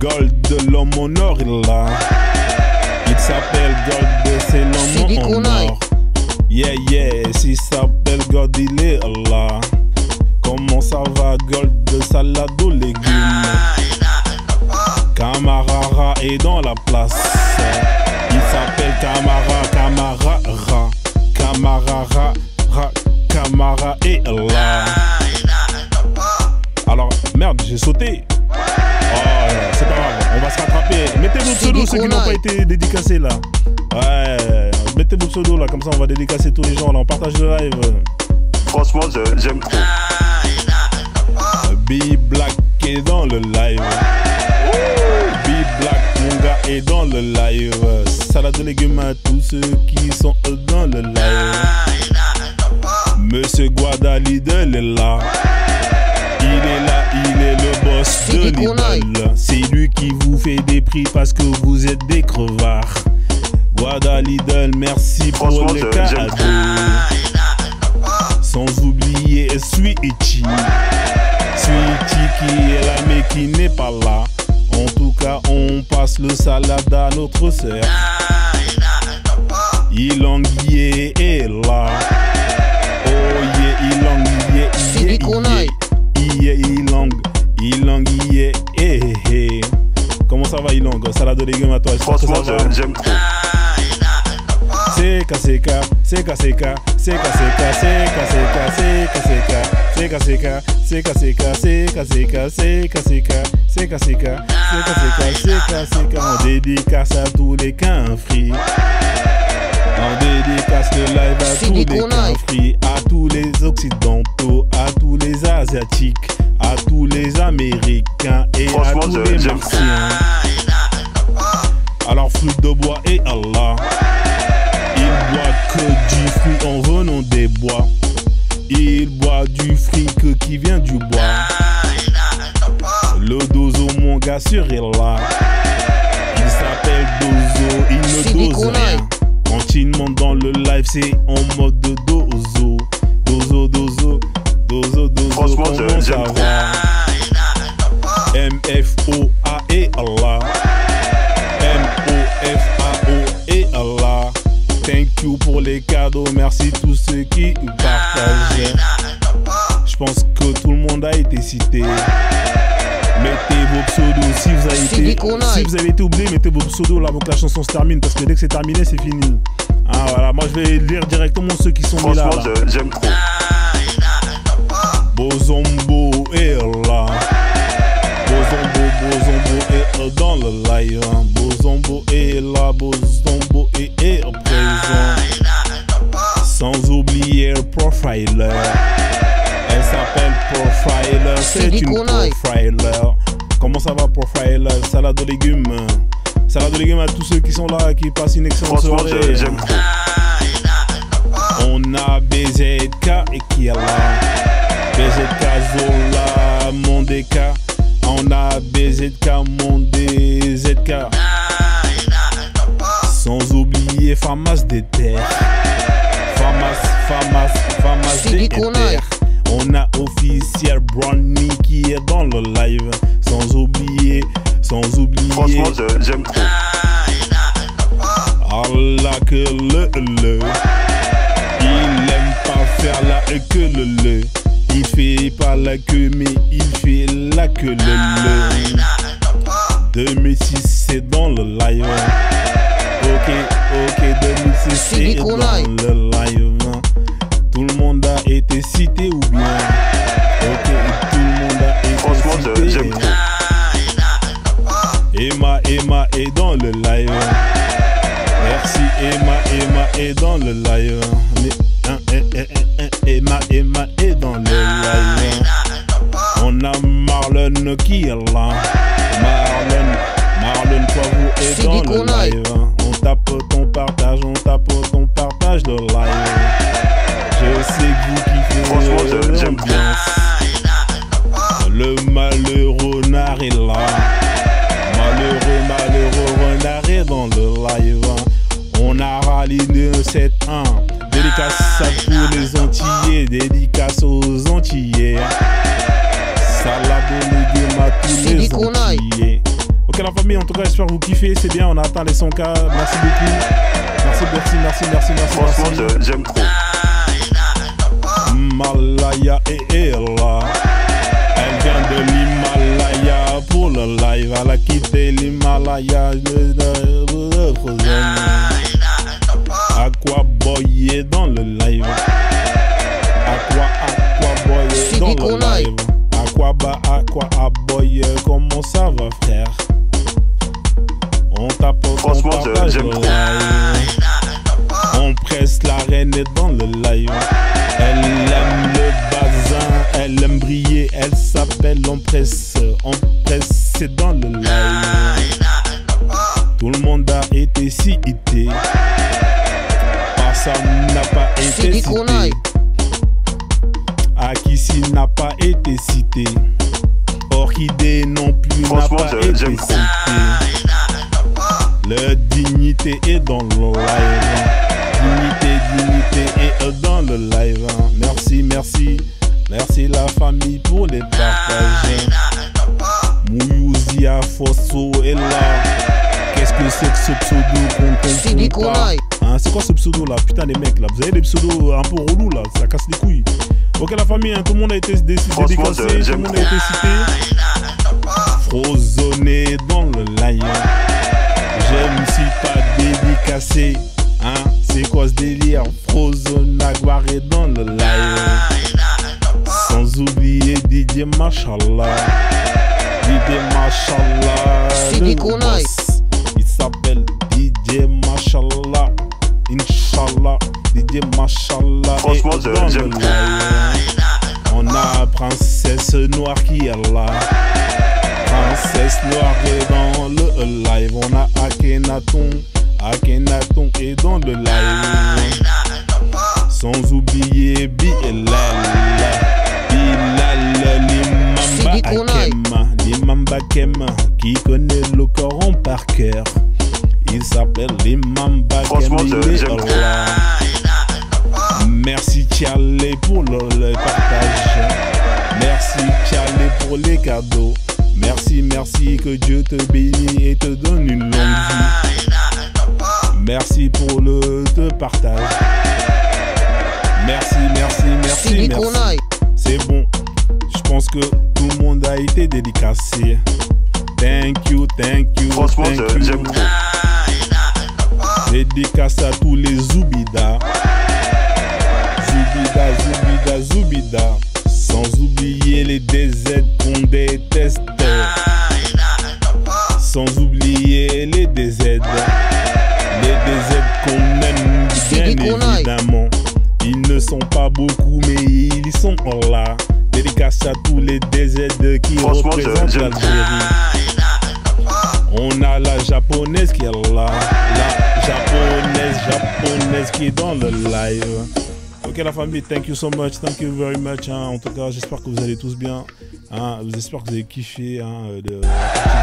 Gold de l'homme en or est là. Il s'appelle Gold, c'est l'homme en or. Yeah, s'il s'appelle Gold, il est là. Comment ça va, Gold de salade aux légumes? Camarara est dans la place. Il s'appelle Camara est là. Alors, merde, j'ai sauté. Oh, c'est pas grave, on va se rattraper. Mettez vos pseudos, ceux qui n'ont pas été dédicacés là. Ouais, mettez vos pseudos là, comme ça on va dédicacer tous les gens là, on partage le live. Franchement, j'aime trop. B-Black est dans le live. B-Black, mon gars, est dans le live. Salade de légumes à tous ceux qui sont dans le live. Monsieur Guada Lidl est là. Il est là, il est le boss de Lidl. C'est lui qui vous fait des prix parce que vous êtes des crevards. Guada Lidl, merci pour les cadeaux. Sans oublier Sweetie. Sweetie qui est là mais qui n'est pas là. En tout cas, on passe le salade à notre sœur. Ilanguier est là. Oh yeah, Ilanguier, Ilanguier, eh. Comment ça va, Ilang? Salade de légumes à toi. Franchement, j'aime trop. On dédicace à tous les quinfris. On dédicace le live à tous les quinfris, à tous les occidentaux, à tous les asiatiques, à tous les américains et à tous les martiens. Alors flûte de bois et Allah. Il boit que du fruit en venant des bois. Il boit du fric qui vient du bois. Le Dozo, mon gars, sur est là. Il s'appelle Dozo, il ne dose rien. Quand il monte dans le live, c'est en mode de Dozo. Dozo. Franchement, comment ça va? MFOA et Allah. MOFAO et Allah. Thank you pour les cadeaux, merci tous ceux qui partagent. Je pense que tout le monde a été cité. Mettez vos pseudos si vous avez été oublié, mettez vos pseudos là avant que la chanson se termine, parce que dès que c'est terminé, c'est fini. Ah voilà, moi je vais lire directement ceux qui sont mis là. Franchement, j'aime trop. Bozombo est là. Bozombo est dans le live. Bozombo est là, Bozombo est présent. Sans oublier Profiler. Elle s'appelle Profiler, c'est une Profiler. Comment ça va Profiler? Salade de légumes. Salade de légumes à tous ceux qui sont là, qui passent une excellente soirée. J'aime trop. On a BZK et qui est là. BZK Zola, Mondeka. On a BZK, Mondezk. Sans oublier Famas des terres. Famas des terres. On a officiel Brownie qui est dans le live. Sans oublier. Franchement, j'aime trop. Allah que le. Il aime pas faire la queue le. Il fait pas la queue mais il fait la queue le. 2006 c'est dans le live. Ok 2006 c'est dans le live. Tout le monde a été cité ou bien? est dans le live. Merci Emma est dans le live. Emma est dans le live. On a Marlon qui est là. Marlon Poivou est dans le live. On tape ton partage de live. Je sais que vous kiffez l'ambiance. Le malheureux renard est là. Malheureux renard est dans le live. On a rallye 971. Dédicace à tous les Antillais. Dédicace aux Antillais. Salade de game à tous les Antillais. Ok la famille, en tout cas j'espère que vous kiffez. C'est bien, on a atteint les 100K. Merci beaucoup. Merci. Franchement, j'aime trop. Malaya est là. Elle vient de l'Himalaya pour le live. Elle a quitté l'Himalaya. Aqua Boy est dans le live. Aqua Boy est dans le live. Aqua Boy, comment ça va frère? On tape franchement, j'aime trop. On presse la reine est dans le live. Elle aime le bazin, elle aime briller, elle s'appelle On presse c'est dans le live. Tout le monde a été cité. Passam n'a pas été cité. Akissi n'a pas été cité. Orchidée non plus n'a pas été cité. Le dignité est dans le live. Dignité est dans le live. Merci la famille pour les partages. Mouyousia Fosso est là. Qu'est-ce que c'est que ce pseudo qu'on comprend pas? Hein, c'est quoi ce pseudo là? Putain les mecs là, vous avez des pseudos un peu relous là, ça casse les couilles. Ok la famille, hein, tout le monde a été dédicacé, tout le monde a été cité. Frozonné dans le live. Je me suis pas dédicacé. Hein, c'est quoi ce délire? Frozone Aguare dans le live. Sans oublier DJ Machallah. Le boss, il s'appelle DJ Machallah. Inch'Allah, DJ Machallah. Franchement, est dans j'aime le live. On a Princesse Noire qui est là. Princesse Noire est dans le live. On a Akhenaton est dans le live. Sans oublier Bilal Limamba Kem qui connaît le Coran par cœur. Il s'appelle Limamba Kem. Il est là. Merci Tchalé pour le partage. Merci Tchalé pour les cadeaux. Merci, que Dieu te bénisse et te donne une longue vie. Merci pour le partage. Merci. C'est bon. Je pense que tout le monde a été dédicacé. Thank you. Franchement, j'aime trop. Dédicace à tous les Zoubida. Zoubida. Sans oublier les DZ qu'on déteste. Sans oublier les DZ. Les DZ qu'on aime bien évidemment. Ils ne sont pas beaucoup mais ils sont là. Dédicace à tous les DZ qui représentent l'Algérie. On a la japonaise qui est là. La japonaise qui est dans le live. Ok la famille, thank you so much, thank you very much. Hein. En tout cas, j'espère que vous allez tous bien. Hein. J'espère que vous avez kiffé la partie de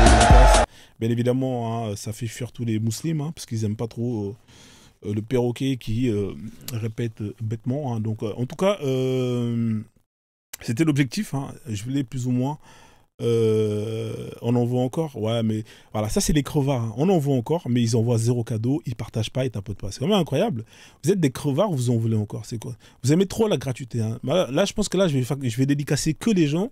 dédicace. Bien évidemment, ça fait fuir tous les musulmans parce qu'ils n'aiment pas trop le perroquet qui répète bêtement. Donc, en tout cas, c'était l'objectif. Je voulais plus ou moins. On en voit encore, ouais, mais voilà, ça c'est les crevards. On en voit encore, mais ils envoient 0 cadeau, ils partagent pas, ils tapotent pas. C'est quand même incroyable. Vous êtes des crevards, vous en voulez encore, c'est quoi? Vous aimez trop la gratuité. Là, je pense que là, je vais dédicacer que les gens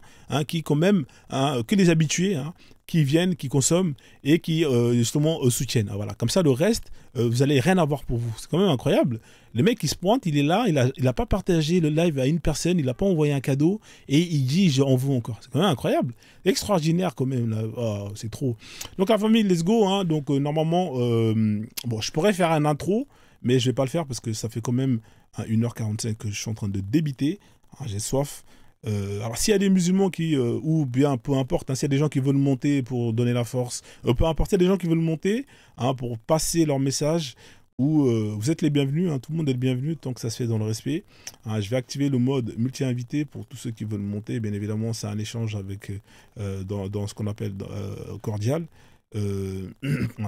qui, quand même, que les habitués, qui viennent, qui consomment et qui justement soutiennent. Ah, voilà. Comme ça, le reste, vous allez rien avoir pour vous. C'est quand même incroyable. Le mec, il se pointe, il est là, il a pas partagé le live à une personne, il n'a pas envoyé un cadeau et il dit j'en veux encore. C'est quand même incroyable. Extraordinaire quand même. Là. Oh, c'est trop. Donc la famille, let's go. Hein. Donc normalement, bon, je pourrais faire un intro, mais je vais pas le faire parce que ça fait quand même 1h45 que je suis en train de débiter. Ah, j'ai soif. Alors s'il y a des musulmans qui, ou bien peu importe, hein, s'il y a des gens qui veulent monter pour donner la force, peu importe, il y a des gens qui veulent monter hein, pour passer leur message, ou vous êtes les bienvenus, hein, tout le monde est le bienvenu tant que ça se fait dans le respect. Hein, je vais activer le mode multi-invité pour tous ceux qui veulent monter. Bien évidemment, c'est un échange avec dans ce qu'on appelle cordial.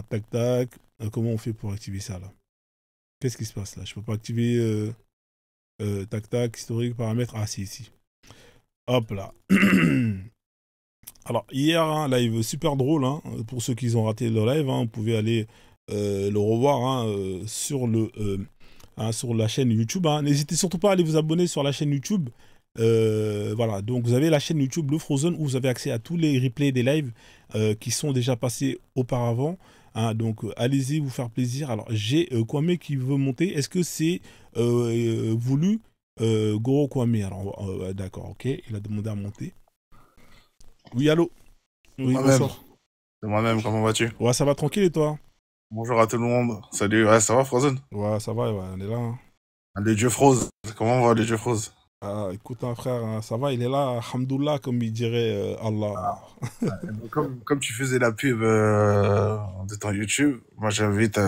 Tac tac. Comment on fait pour activer ça là? Qu'est-ce qui se passe là? Je peux pas activer tac tac historique paramètres. Ah si si. Hop là. Alors, hier, un live super drôle, hein, pour ceux qui ont raté le live, hein, vous pouvez aller le revoir hein, sur la chaîne YouTube. Hein. N'hésitez surtout pas à aller vous abonner sur la chaîne YouTube. Voilà, donc vous avez la chaîne YouTube Le Frozen où vous avez accès à tous les replays des lives qui sont déjà passés auparavant. Hein, donc allez-y, vous faire plaisir. Alors, j'ai Kwame qui veut monter. Est-ce que c'est voulu Goro Kwame, alors d'accord, ok, il a demandé à monter. Oui, allô. Oui, bonsoir. C'est moi-même, comment vas-tu? Ouais, ça va tranquille et toi? Bonjour à tout le monde. Salut, ouais, ça va Frozen? Ouais, ça va, ouais, on est là. Hein. Le dieu Froze, comment va le dieu Froze? Ah, écoute, hein, frère, hein, ça va, il est là, alhamdoulilah, comme il dirait Allah. Ah. Comme tu faisais la pub de ton YouTube, moi j'invite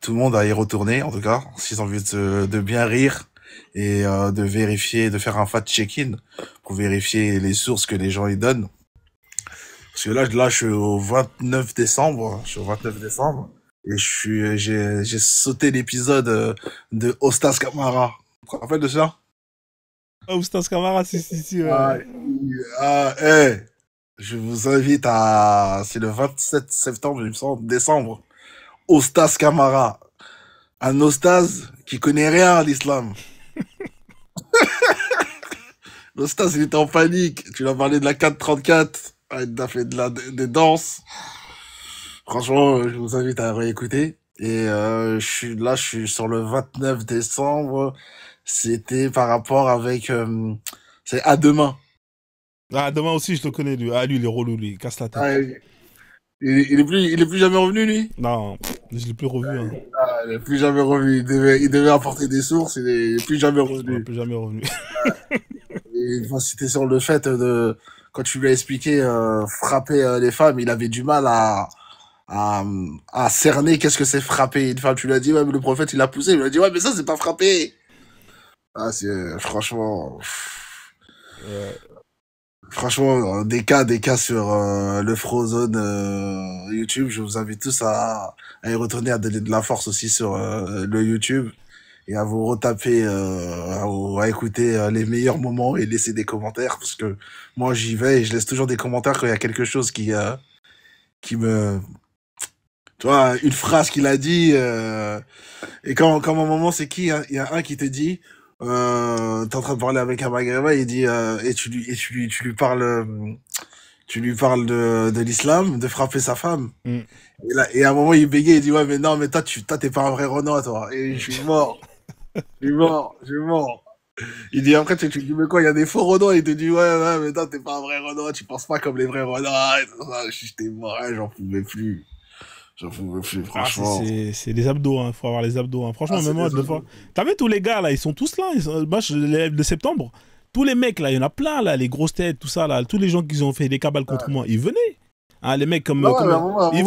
tout le monde à y retourner, en tout cas, s'ils ont envie de bien rire. Et de vérifier, de faire un fact-checking pour vérifier les sources que les gens y donnent. Parce que là, je suis au 29 décembre, et j'ai sauté l'épisode de Ostas Camara. Tu te rappelles de ça? Ah, Ostas Camara, si, ouais. Je vous invite c'est le 27 septembre, il me semble, décembre. Ostas Camara. Un Ostas qui connaît rien à l'islam. L'Ostas, il était en panique. Tu lui as parlé de la 434. Il a fait des danses. Franchement, je vous invite à réécouter. Et je suis sur le 29 décembre. C'était par rapport avec... c'est à demain. Ah, demain aussi, je le connais, lui. Ah, lui, il est relou, lui. Il casse la tête. Ah, il est plus jamais revenu, lui? Non, je l'ai plus revu. Hein. Ah, il est plus jamais revenu. Il devait apporter des sources. Il est plus jamais revenu. Il est plus jamais revenu. Et c'était sur le fait de, quand tu lui as expliqué frapper les femmes, il avait du mal à cerner qu'est-ce que c'est frapper une femme. Tu lui as dit, ouais, mais le prophète, il a poussé. Il lui a dit, ouais, mais ça, c'est pas frapper. Ah, c'est, franchement, franchement, des cas sur le Frozone YouTube. Je vous invite tous à y retourner, à donner de la force aussi sur le YouTube. Et à vous retaper, à écouter les meilleurs moments et laisser des commentaires, parce que moi j'y vais et je laisse toujours des commentaires quand il y a quelque chose qui me, tu vois, une phrase qu'il a dit, et quand à un moment c'est qui, hein, il y a un qui te dit, t'es en train de parler avec un maghrébin, il dit, et tu lui parles, de l'islam, de frapper sa femme. Mm. Et à un moment il bégaye, il dit, ouais, mais non, mais toi t'es pas un vrai Renoir, toi. Et je suis mort. Je suis mort. Il dit après, tu dis, mais quoi, il y a des faux Renois. Il te dit, ouais, mais toi, t'es pas un vrai Renoir, tu penses pas comme les vrais Renois. Et tout ça. J'étais mort, hein, j'en pouvais plus, franchement. Ah, c'est les abdos, hein. Faut avoir les abdos. Hein. Franchement, même moi, deux fois. T'as vu tous les gars, là, ils sont tous là. Moi, les de septembre. Tous les mecs, là, il y en a plein, là, les grosses têtes, tout ça, là. Tous les gens qui ont fait des cabales contre moi, ils venaient. Hein, les mecs comme... ils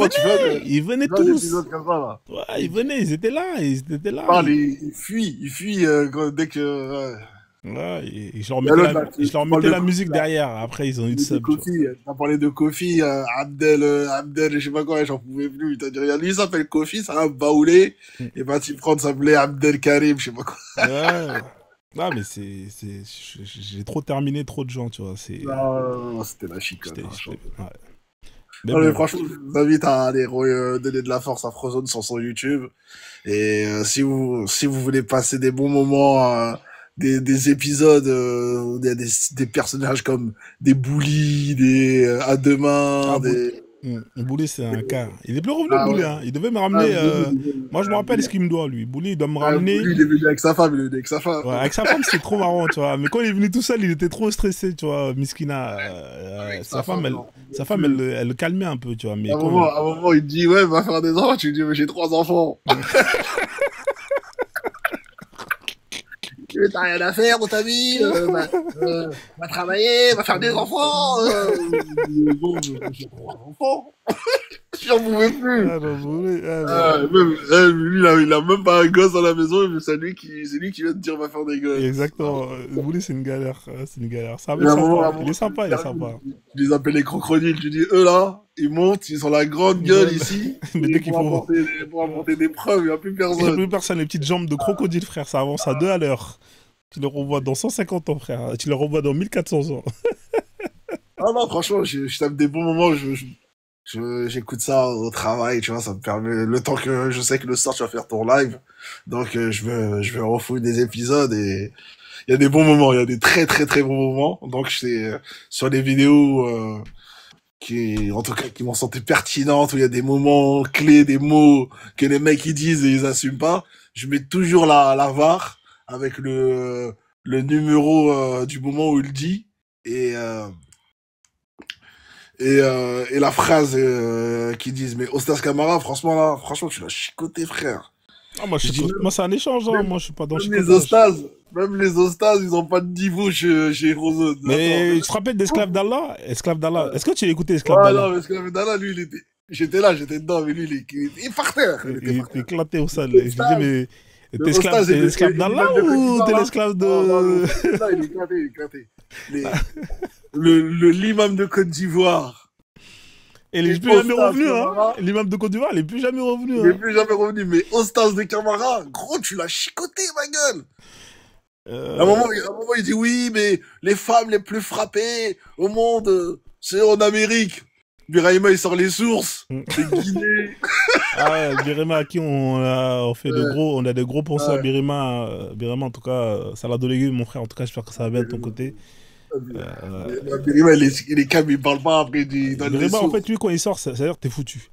venaient tous. Ouais, ils venaient, ils étaient là. Ils fuient dès que... Ouais, et je leur mettais la musique derrière. Après, ils ont eu de sub. T'as parlé de Kofi, Abdel, je sais pas quoi, j'en pouvais plus. T'as dit, regarde, lui, il s'appelle Kofi, ça va baoulé. Et bah, tu prends, ça s'appelait Abdel Karim, je sais pas quoi. Ouais. Non, mais j'ai trop terminé trop de gens, tu vois. Non, c'était la chicane. Ouais. Mais franchement, je vous invite à aller donner de la force à Frozone sur son YouTube. Et si vous voulez passer des bons moments des épisodes où il y a des personnages comme des bullies, des à deux mains, des... Boulé, c'est un cas. Il est plus revenu, Ah Boulé. ouais. Hein. Il devait me ramener. Moi, je me rappelle Boulé, ce qu'il me doit, lui. Boulé, il doit me ah, ramener. Boulé, il est venu avec sa femme, il est venu avec sa femme. Ouais, avec sa femme, c'était trop marrant, tu vois. Mais quand il est venu tout seul, il était trop stressé, tu vois. Miskina. Avec Sa femme, elle le calmait un peu, tu vois. Mais à un moment, il te dit, ouais, va faire des enfants. Tu lui dis, mais j'ai 3 enfants. T'as rien à faire dans ta vie, va travailler, va faire des enfants. Bon, j'ai 3 enfants. J'en pouvais plus. Ah, non, Boulé, Lui, il a même pas un gosse à la maison, mais c'est lui qui vient de dire, va faire des gosses. Exactement. Boulé, c'est une galère. C'est une galère. Ça, Et à un moment, il est sympa, il est sympa. Tu les appelles les crocodiles, tu dis, eux là, ils montent, ils ont la grande gueule ici. Mais dès qu'il faut. Pour apporter des preuves, il n'y a plus Il n'y a personne. plus personne, les petites jambes de crocodile, frère, ça avance à 2 à l'heure. Tu les revois dans 150 ans, frère. Tu les revois dans 1400 ans. Ah non, franchement, je tape des bons moments, j'écoute ça au travail, tu vois, ça me permet, le temps que je sais que le soir tu vas faire ton live, donc je vais refouiller des épisodes et il y a des bons moments, il y a des très très très bons moments, donc c'est sur des vidéos en tout cas, qui m'ont semblé pertinentes, où il y a des moments clés, des mots que les mecs ils disent et ils assument pas, je mets toujours la VAR avec le numéro du moment où il dit et la phrase qu'ils disent, mais Ostas Camara, franchement tu l'as chicoté, frère. Ah, moi, moi c'est un échange, hein. Moi je suis pas dans le Même les Ostas, ils ont pas de niveau chez Rosone. Mais tu te rappelles d'Esclave d'Allah? Esclave d'Allah. Est-ce que tu as écouté Esclave d'Allah? Ah non, Esclave d'Allah, lui, j'étais là, j'étais dedans, mais lui, il est par terre. Il était éclaté au sol. Je disais, mais t'es l'esclave d'Allah ou t'es l'esclave de... Non, il est éclaté. L'imam de Côte d'Ivoire. Et il est plus jamais revenu, hein. L'imam de Côte d'Ivoire, il est plus jamais revenu. Il est plus jamais revenu, mais Ostas de Camara, gros, tu l'as chicoté, ma gueule. À un moment, il dit oui, mais les femmes les plus frappées au monde, c'est en Amérique. Birahima, il sort les sources. C'est Guinée. Ah ouais, Birima, à qui on a des gros pensées à Birima. Birima, en tout cas, salade de légumes, mon frère. En tout cas, j'espère que ça va bien de ton côté. Birima, il est calme, il parle pas après. Birima, en fait, lui, quand il sort, c'est-à-dire que t'es foutu.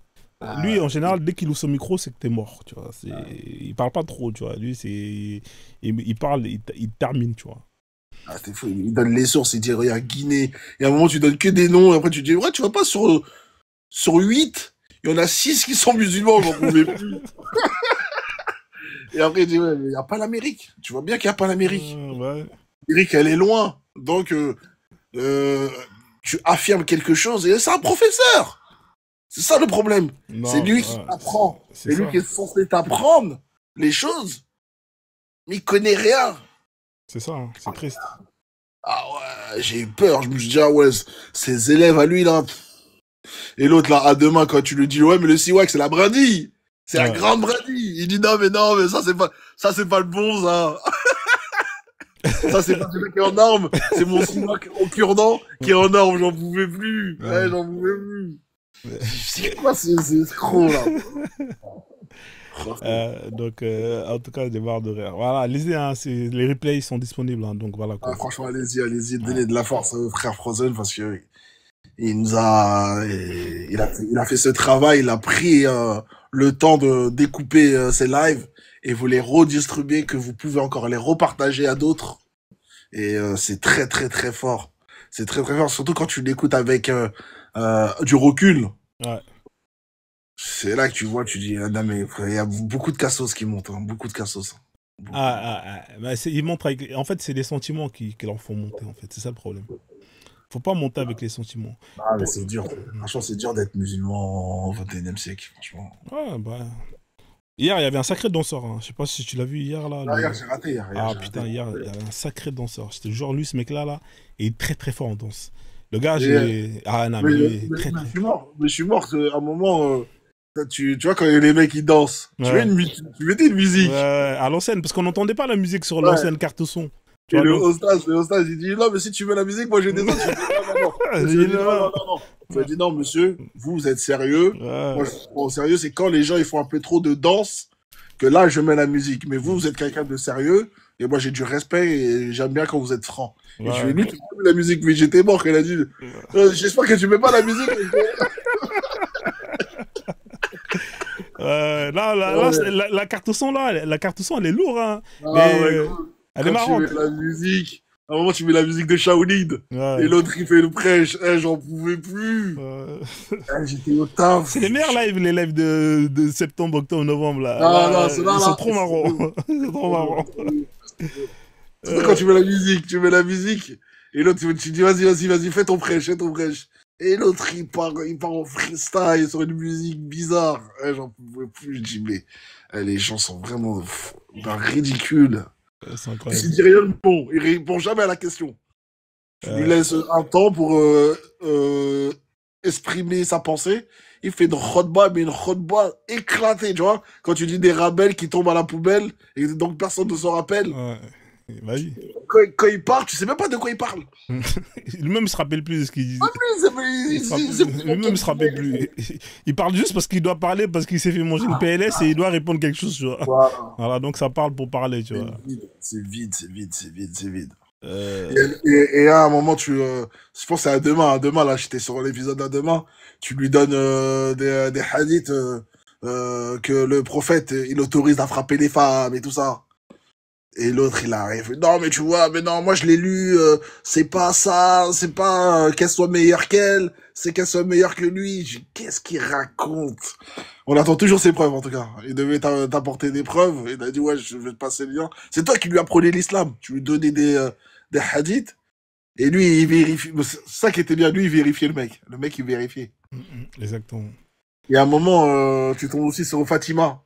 Lui, en général, dès qu'il ouvre son micro, c'est que t'es mort, tu vois. Il parle pas trop, tu vois. Lui, il parle, il termine, tu vois. Ah, c'est fou, il donne les sources, il dit, regarde, Guinée. Et à un moment, tu donnes que des noms, et après, tu dis, ouais, tu vois pas, sur 8, il y en a 6 qui sont musulmans, j'en pouvais plus. Et après, il dit, ouais, mais il n'y a pas l'Amérique. Tu vois bien qu'il n'y a pas l'Amérique. Ouais. L'Amérique, elle est loin. Donc, tu affirmes quelque chose, et c'est un professeur. C'est ça le problème. C'est lui qui t'apprend. C'est lui qui est censé t'apprendre les choses, mais il connaît rien. C'est ça, hein, c'est triste. Ah ouais, j'ai eu peur. Je me suis dit, ah ouais, ses élèves à lui, là. Et l'autre, là, à demain, quand tu lui dis, ouais, mais le Siwak, c'est la brindille. C'est la grande brindille. Il dit, non, mais ça, c'est pas le bon, ça. Ça, c'est pas celui qui est en norme. C'est mon Siwak au cure-dent qui est en norme. J'en pouvais plus. Ouais, j'en pouvais plus. C'est quoi ces escrocs, là? Donc, en tout cas, j'ai marre de rire. Voilà, lisez, hein, les replays sont disponibles, hein, donc voilà. Ah, franchement, allez-y, donnez de la force au frère Frozen parce que il a fait ce travail, il a pris le temps de découper ses lives et vous les redistribuez, que vous pouvez encore les repartager à d'autres. Et c'est très très très fort. C'est très très fort, surtout quand tu l'écoutes avec du recul. Ouais. C'est là que tu vois, tu dis, ah, non, mais il y a beaucoup de cassos qui montent, hein, beaucoup de cassos. Bah, ils montrent avec... En fait, c'est les sentiments qui leur font monter, en fait. C'est ça le problème. Faut pas monter avec les sentiments. Ah, mais c'est dur. Franchement, c'est dur d'être musulman au 21e siècle, franchement. Ouais, bah... Hier, il y avait un sacré danseur. Hein. Je sais pas si tu l'as vu hier, là. Ah, hier, j'ai raté. Hier, putain, hier, il y avait un sacré danseur. C'était genre, lui, ce mec-là, là, il est très, très fort en danse. Le gars, Ah, non, mais je suis mort à un moment... Tu vois, quand les mecs ils dansent, tu mettais une musique. À l'ancienne, parce qu'on n'entendait pas la musique sur l'ancienne carte son. Et le hostage, il dit non, mais si tu veux la musique, moi j'ai des autres. Non. Il dit non, monsieur, vous êtes sérieux. Moi, je suis pas sérieux, c'est quand les gens ils font un peu trop de danse que là je mets la musique. Mais vous êtes quelqu'un de sérieux, Et moi, j'ai du respect et j'aime bien quand vous êtes franc. Et je Ouais. lui ai dit, tu mets la musique, mais j'étais mort. Elle a dit, j'espère que tu mets pas la musique. Là, la carte son, là, la carte son, elle est lourde, hein. Ah, Mais ouais, gros. elle est Quand tu marrante. mets la musique, à un moment, tu mets la musique de Shaolin. Ouais. Et l'autre, il fait le prêche. J'en pouvais plus. J'étais au taf. C'est les meilleurs lives, les lives de septembre, octobre, novembre, là. Non, Là, non, c'est là, ils sont là. trop marrants. C'est trop marrant. C'est quand tu mets la musique, et l'autre, tu dis, vas-y, fais ton prêche, fais ton prêche. Et l'autre, il part en freestyle sur une musique bizarre. J'en pouvais plus, je dis, mais les gens sont vraiment ridicules. C'est Il incroyable. dit rien de bon, il répond jamais à la question. Tu lui laisses un temps pour exprimer sa pensée. Il fait une khotba, mais une khotba éclatée, tu vois. Quand tu dis des rebelles qui tombent à la poubelle, et donc personne ne s'en rappelle. Ouais. Vas-y. Quand il parle, tu sais même pas de quoi il parle. Lui-même, il se rappelle plus de ce qu'il dit. Lui-même, il se rappelle plus. Il parle juste parce qu'il doit parler, parce qu'il s'est fait manger une PLS et il doit répondre quelque chose, tu vois. Voilà, donc ça parle pour parler, tu vois. C'est vide. Et à un moment, je pense que c'est à demain, là, j'étais sur l'épisode à demain, tu lui donnes des hadiths que le prophète, il autorise à frapper les femmes et tout ça. Et l'autre, il arrive. Non, mais tu vois, mais non, moi je l'ai lu, c'est pas ça, c'est pas qu'elle soit meilleure qu'elle, c'est qu'elle soit meilleure que lui. Qu'est-ce qu'il raconte? On attend toujours ses preuves, en tout cas. Il devait t'apporter des preuves. Il a dit, ouais, je vais te passer le lien. C'est toi qui lui apprenais l'islam. Tu lui donnais des hadiths. Et lui, il vérifie. C'est ça qui était bien, lui, il vérifiait le mec. Le mec, il vérifiait. Exactement. Et à un moment, tu tombes aussi sur Fatima.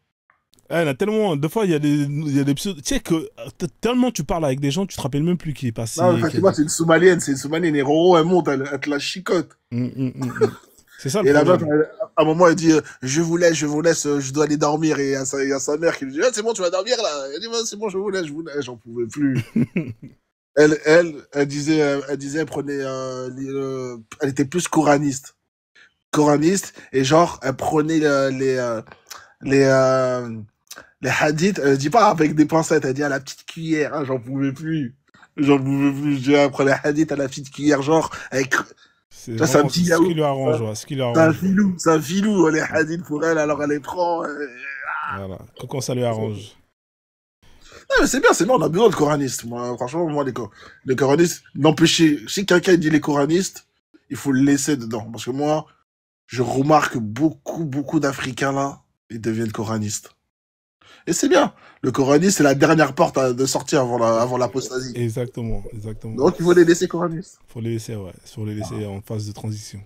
Il y en a tellement, des fois, il y a des tu sais que tellement tu parles avec des gens, tu te rappelles même plus qui est passé. Non, Fatima, c'est une Somalienne, et Roro, elle monte, elle te la chicote. C'est ça Et le la meuf, problème. à un moment, elle dit, je vous laisse, je dois aller dormir. Et il y a sa mère qui lui dit, c'est bon, tu vas dormir, là. Elle dit, c'est bon, je vous laisse. J'en pouvais plus. Elle disait, elle prenait, elle était plus coraniste. Et genre, elle prenait les hadiths, elle dit pas avec des pincettes, elle dit à la petite cuillère, hein, j'en pouvais plus. Je dis, elle prend les hadiths à la petite cuillère, genre, avec, C'est ça, c'est un vraiment petit ce yaourt. qui lui arrange, ouais, ce qui lui C'est un arrange. filou, les hadiths pour elle, alors elle les prend. Voilà, quand ça lui arrange. Non, mais c'est bien, on a besoin de coranistes. Moi, franchement, les coranistes, n'empêchez, si quelqu'un dit les coranistes, il faut le laisser dedans. Parce que moi, je remarque beaucoup d'Africains là, ils deviennent coranistes. Et c'est bien. Le coraniste, c'est la dernière porte de sortie avant l'apostasie. Exactement. Donc, il faut les laisser coranistes. Faut les laisser, ouais. Faut les laisser en phase de transition.